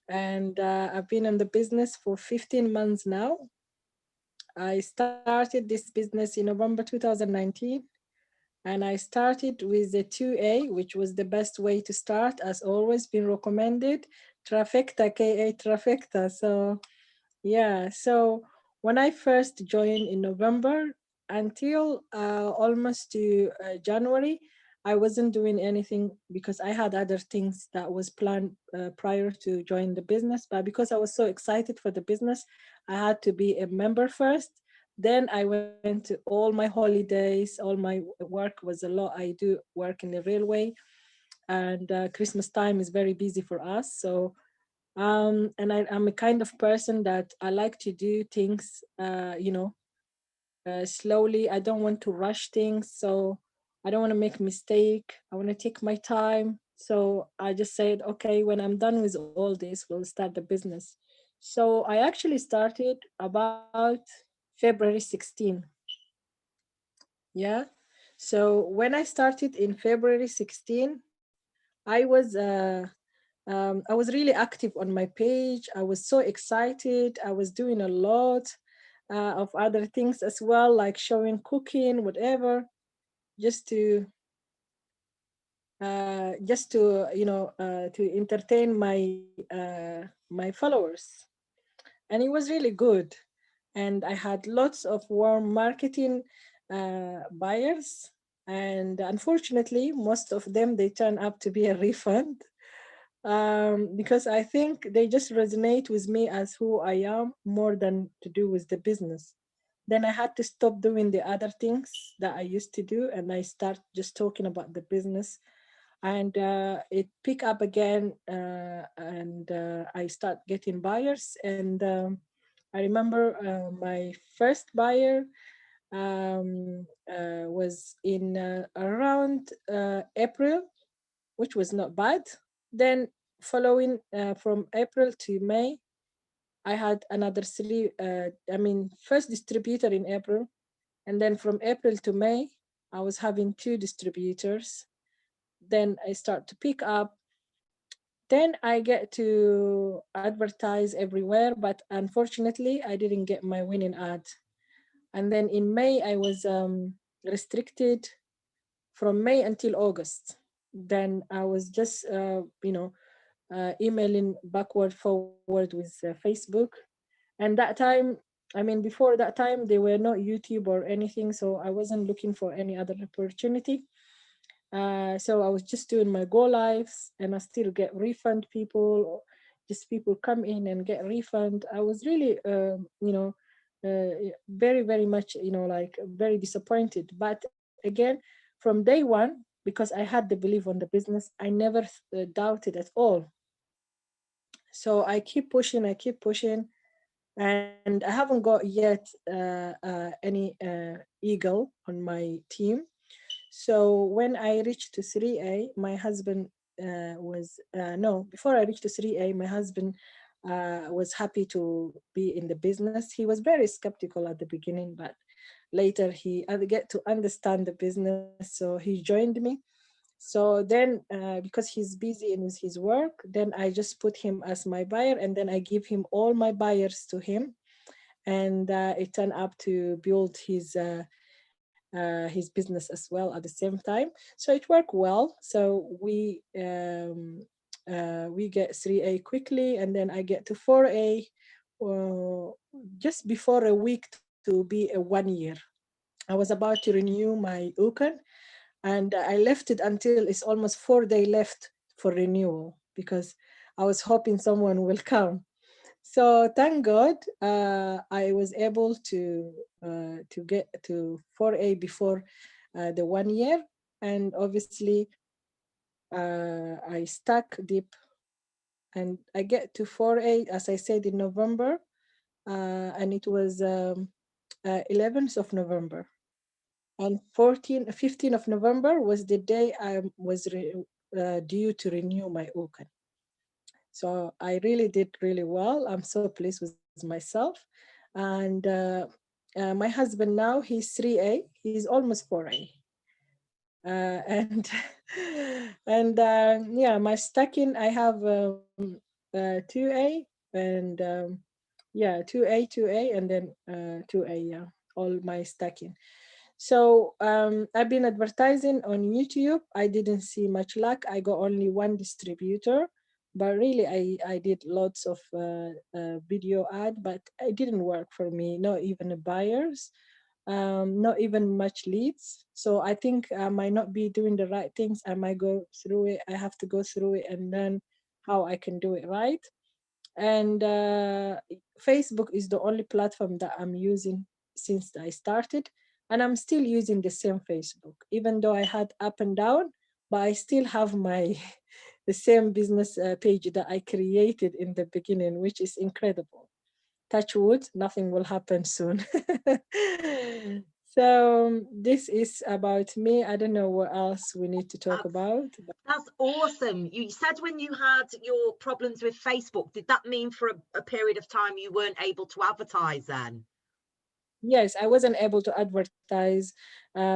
And I've been in the business for 15 months now. I started this business in November 2019. And I started with the 2A, which was the best way to start, as always been recommended, trifecta, KA trifecta. So yeah, so when I first joined in November until almost to January, I wasn't doing anything because I had other things that was planned prior to join the business. But because I was so excited for the business, I had to be a member first. Then I went to all my holidays, all my work was a lot. I do work in the railway and Christmas time is very busy for us. So, and I'm a kind of person that I like to do things, slowly. I don't want to rush things. So I don't want to make a mistake. I want to take my time. So I just said, okay, when I'm done with all this, we'll start the business. So I actually started about February 16. Yeah. So when I started in February 16, I was really active on my page. I was so excited. I was doing a lot of other things as well, like showing cooking, whatever, just to to entertain my followers. And it was really good. And I had lots of warm marketing buyers. And unfortunately, most of them, they turn up to be a refund because I think they just resonate with me as who I am more than to do with the business. Then I had to stop doing the other things that I used to do and I start just talking about the business. And it pick up again and I start getting buyers. And I remember my first buyer was in around April, which was not bad. Then following from April to May, I had another three, first distributor in April. And then from April to May, I was having 2 distributors. Then I start to pick up. Then I get to advertise everywhere, but unfortunately, I didn't get my winning ad. And then in May, I was restricted from May until August. Then I was just, emailing backward, forward with Facebook. And that time, before that time, they were not YouTube or anything, so I wasn't looking for any other opportunity. So I was just doing my go lives and I still get refund people, just people come in and get refund. I was really, very, very much, like very disappointed. But again, from day one, because I had the belief on the business, I never doubted at all. So I keep pushing, and I haven't got yet any eagle on my team. So when I reached to 3A, my husband before I reached to 3A, my husband was happy to be in the business. He was very skeptical at the beginning, but later he get to understand the business, so he joined me. So then because he's busy in his work, then I just put him as my buyer, and then I give him all my buyers to him, and it turned up to build his business as well at the same time. So it worked well. So we get 3A quickly, and then I get to 4A just before a week to be a 1 year. I was about to renew my UCAN, and I left it until it's almost 4 days left for renewal, because I was hoping someone will come. So thank God, I was able to get to 4A before the 1 year, and obviously I stuck deep, and I get to 4A, as I said, in November, and it was 11th of November. And 15th of November was the day I was due to renew my UCAN. So I really did really well. I'm so pleased with myself. And my husband now, he's 3A, he's almost 4A. And yeah, my stacking, I have 2A, and 2A, and then 2A, yeah, all my stacking. So I've been advertising on YouTube. I didn't see much luck. I got only one distributor, but really I did lots of video ad, but it didn't work for me. Not even buyers, not even much leads. So I think I might not be doing the right things. I might go through it. I have to go through it and learn how I can do it right. And Facebook is the only platform that I'm using since I started. And I'm still using the same Facebook, even though I had up and down, but I still have my the same business page that I created in the beginning, which is incredible. Touch wood, nothing will happen soon. So this is about me. I don't know what else we need to talk about. That's awesome. You said when you had your problems with Facebook, did that mean for a period of time you weren't able to advertise then? Yes, I wasn't able to advertise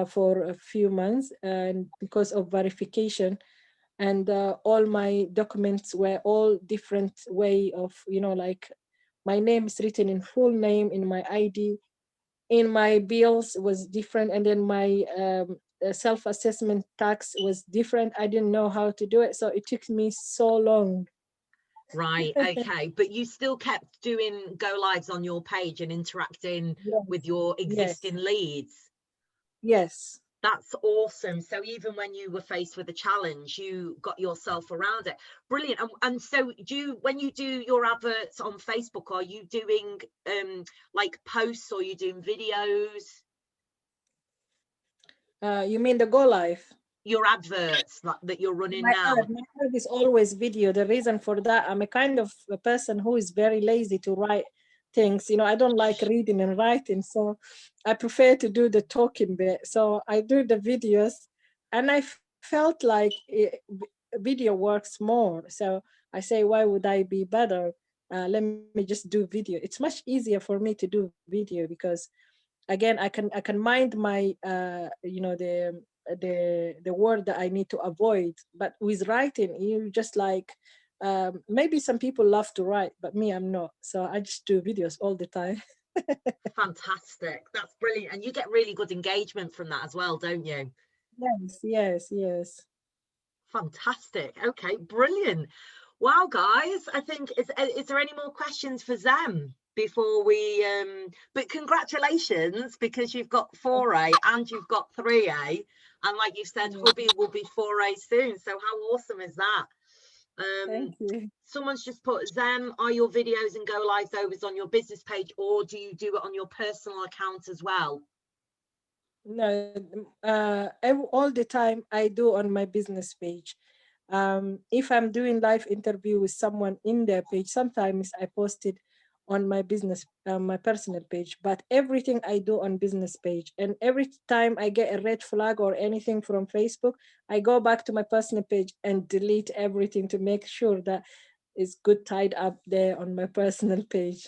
for a few months, and because of verification, and all my documents were all different way of, like my name is written in full name in my ID, in my bills was different, and then my self-assessment tax was different. I didn't know how to do it, so it took me so long. Right, okay, but you still kept doing go lives on your page and interacting with your existing leads. Yes. That's awesome. So even when you were faced with a challenge, you got yourself around it. Brilliant. And so when you do your adverts on Facebook, are you doing like posts, or are you doing videos? You mean the go live? Your adverts that you're running now. My ad is always video. The reason for that, I'm a kind of a person who is very lazy to write things. I don't like reading and writing, so I prefer to do the talking bit. So I do the videos, and I felt like video works more. So I say, why would I be better? Let me just do video. It's much easier for me to do video, because again, I can mind my the word that I need to avoid. But with writing, you just like maybe some people love to write, but me, I'm not. So I just do videos all the time. Fantastic. That's brilliant. And you get really good engagement from that as well, don't you? Yes. Fantastic. Okay, brilliant. Wow, guys, I think is there any more questions for Zem before we but congratulations, because you've got 4A and you've got 3A, and like you said, hubby will be 4A soon. So how awesome is that? Thank you. Someone's just put, Zem, are your videos and go live overs on your business page, or do you do it on your personal account as well? No, all the time I do on my business page. If I'm doing live interview with someone in their page, sometimes I post it on my business, my personal page, but everything I do on business page. And every time I get a red flag or anything from Facebook, I go back to my personal page and delete everything to make sure that it's good tied up there on my personal page.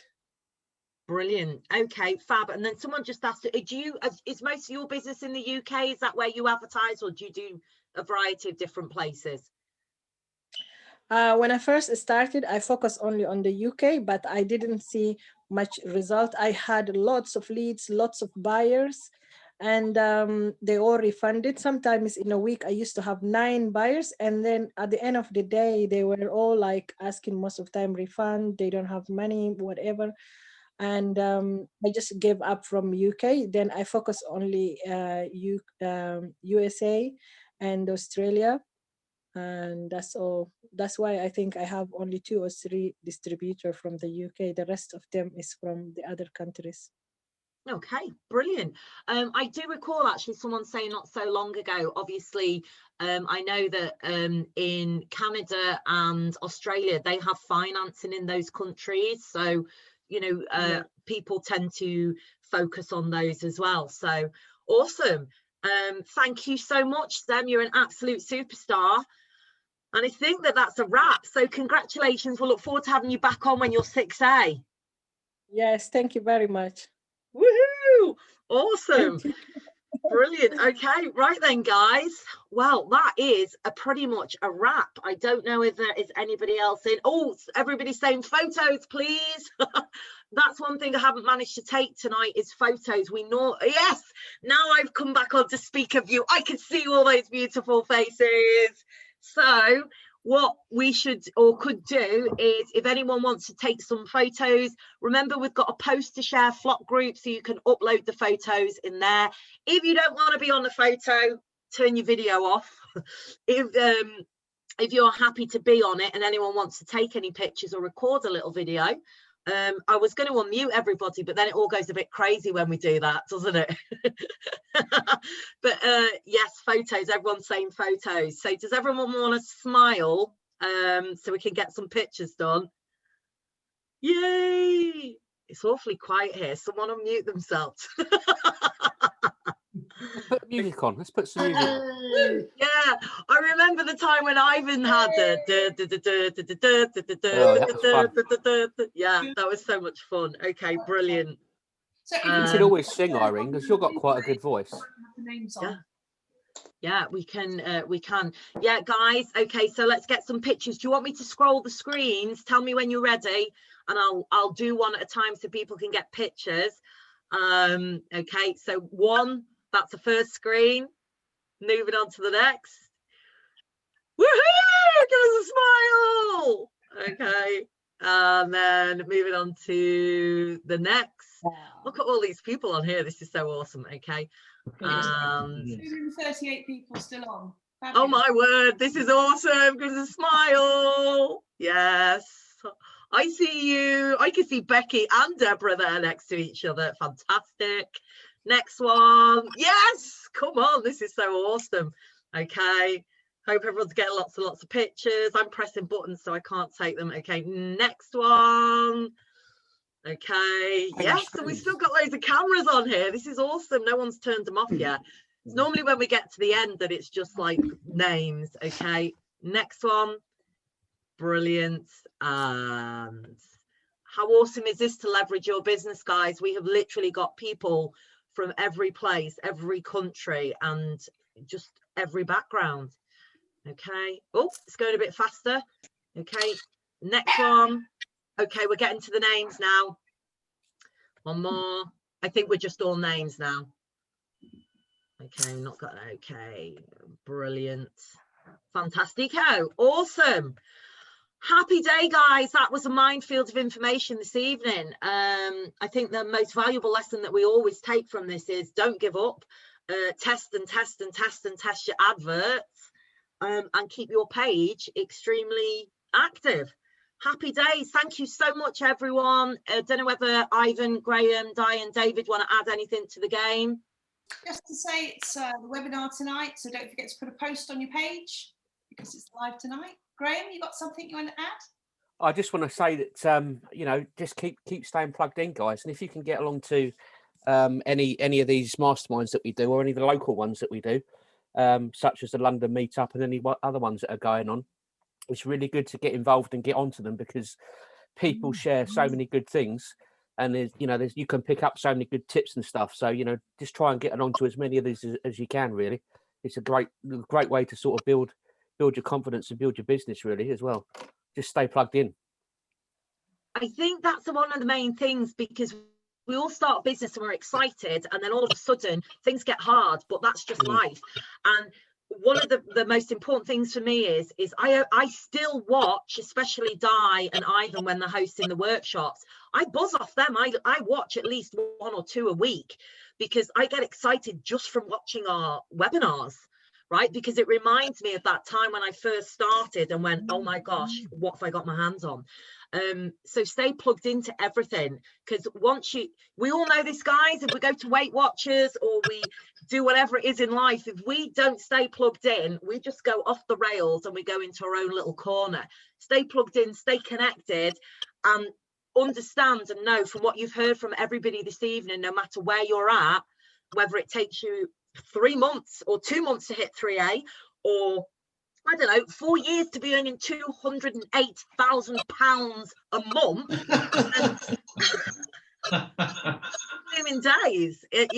Brilliant. Okay, fab. And then someone just asked, is most of your business in the UK? Is that where you advertise, or do you do a variety of different places? When I first started, I focused only on the UK, but I didn't see much result. I had lots of leads, lots of buyers, and they all refunded. Sometimes in a week, I used to have 9 buyers, and then at the end of the day, they were all like asking most of the time refund, they don't have money, whatever. And I just gave up from UK. Then I focus only USA and Australia. And that's all. That's why I think I have only 2 or 3 distributors from the UK. The rest of them is from the other countries. Okay, brilliant. I do recall actually someone saying not so long ago, obviously, I know that in Canada and Australia, they have financing in those countries. So, you know, Yeah. people tend to focus on those as well. So awesome. Thank you so much, Zem. You're an absolute superstar. And I think that that's a wrap. So congratulations. We'll look forward to having you back on when you're 6A. Yes, thank you very much. Woohoo! Awesome. Thank you. Brilliant. Okay, right then, guys. Well, that is pretty much a wrap. I don't know if there is anybody else in. Oh, everybody's saying photos, please. That's one thing I haven't managed to take tonight is photos. We know, yes, now I've come back on to speak of you. I can see all those beautiful faces. So what we should or could do is, if anyone wants to take some photos, remember we've got a post to share flop group, so you can upload the photos in there. If you don't want to be on the photo, turn your video off. If you're happy to be on it and anyone wants to take any pictures or record a little video, I was going to unmute everybody, but then it all goes a bit crazy when we do that, doesn't it? But yes, photos, everyone's saying photos. So does everyone want to smile so we can get some pictures done? Yay! It's awfully quiet here. Someone unmute themselves. Put music on. Let's put some music on. Yeah, I remember the time when Ivan had yeah, that was so much fun. Okay, brilliant. So You should always sing, Irene, because you've got quite a good voice. Yeah, we can. Yeah, guys. Okay, so let's get some pictures. Do you want me to scroll the screens? Tell me when you're ready, and I'll do one at a time so people can get pictures. Okay, so 1. That's the first screen. Moving on to the next. Woohoo! Give us a smile. Okay. And then moving on to the next. Look at all these people on here. This is so awesome. Okay. 238 people still on. Fabulous. Oh my word, this is awesome. Give us a smile. Yes. I see you. I can see Becky and Deborah there next to each other. Fantastic. Next one. Yes, come on, this is so awesome. Okay, hope everyone's getting lots and lots of pictures. I'm pressing buttons so I can't take them. Okay, next one. Okay, yes, so we've still got loads of cameras on here. This is awesome. No one's turned them off yet. It's normally when we get to the end that it's just like names. Okay, next one. Brilliant. And how awesome is this to leverage your business, guys? We have literally got people from every place, every country, and just every background. Okay. Oh, it's going a bit faster. Okay. Next one. Okay, we're getting to the names now. One more. I think we're just all names now. Okay, not got. Okay, brilliant. Fantastico. Awesome. Happy day, guys. That was a minefield of information this evening. I think the most valuable lesson that we always take from this is don't give up. Test and test and test and test your adverts, and keep your page extremely active. Happy days. Thank you so much, everyone. I don't know whether Ivan, Graham, Diane, David want to add anything to the game. Just to say it's the webinar tonight, so don't forget to put a post on your page because it's live tonight. Graham, you got something you want to add? I just want to say that you know, just keep staying plugged in, guys, and if you can get along to any of these masterminds that we do, or any of the local ones that we do, such as the London meetup and any other ones that are going on, it's really good to get involved and get onto them, because people share so many good things, and there's you can pick up so many good tips and stuff. So just try and get along to as many of these as you can. Really, it's a great way to sort of build your confidence and build your business really as well. Just stay plugged in. I think that's one of the main things, because we all start a business and we're excited, and then all of a sudden things get hard, but that's just life. And one of the most important things for me is I still watch, especially Di and Ivan when they're hosting the workshops. I buzz off them. I watch at least 1 or 2 a week, because I get excited just from watching our webinars, right? Because it reminds me of that time when I first started and went, oh my gosh, what have I got my hands on? So stay plugged into everything, because we all know this, guys, if we go to Weight Watchers or we do whatever it is in life, if we don't stay plugged in, we just go off the rails and we go into our own little corner. Stay plugged in, stay connected, and understand and know from what you've heard from everybody this evening, no matter where you're at, whether it takes you 3 months or 2 months to hit 3A, or I don't know, 4 years to be earning £208,000 a month. In days, and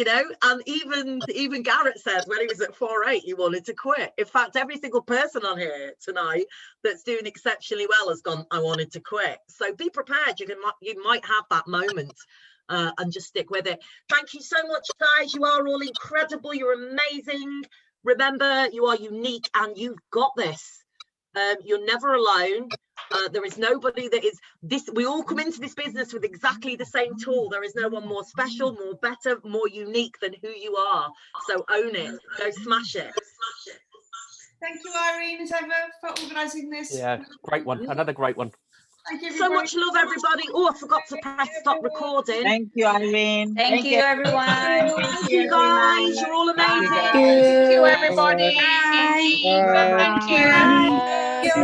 even Garrett said when he was at 4.8 he wanted to quit. In fact, every single person on here tonight that's doing exceptionally well has gone, I wanted to quit. So be prepared, you might have that moment, and just stick with it. Thank you so much, guys. You are all incredible. You're amazing. Remember, you are unique and you've got this. You're never alone. There is nobody that is this. We all come into this business with exactly the same tool. There is no one more special, more better, more unique than who you are. So own it. Go smash it. Thank you, Irene, as ever, for organising this. Yeah, great one. Another great one. Thank you, so much love, everybody. Oh, I forgot to press stop recording. Thank you, Irene. Thank you, everyone. Thank you, guys. You're all amazing. Thank you, everybody. Bye. Thank you.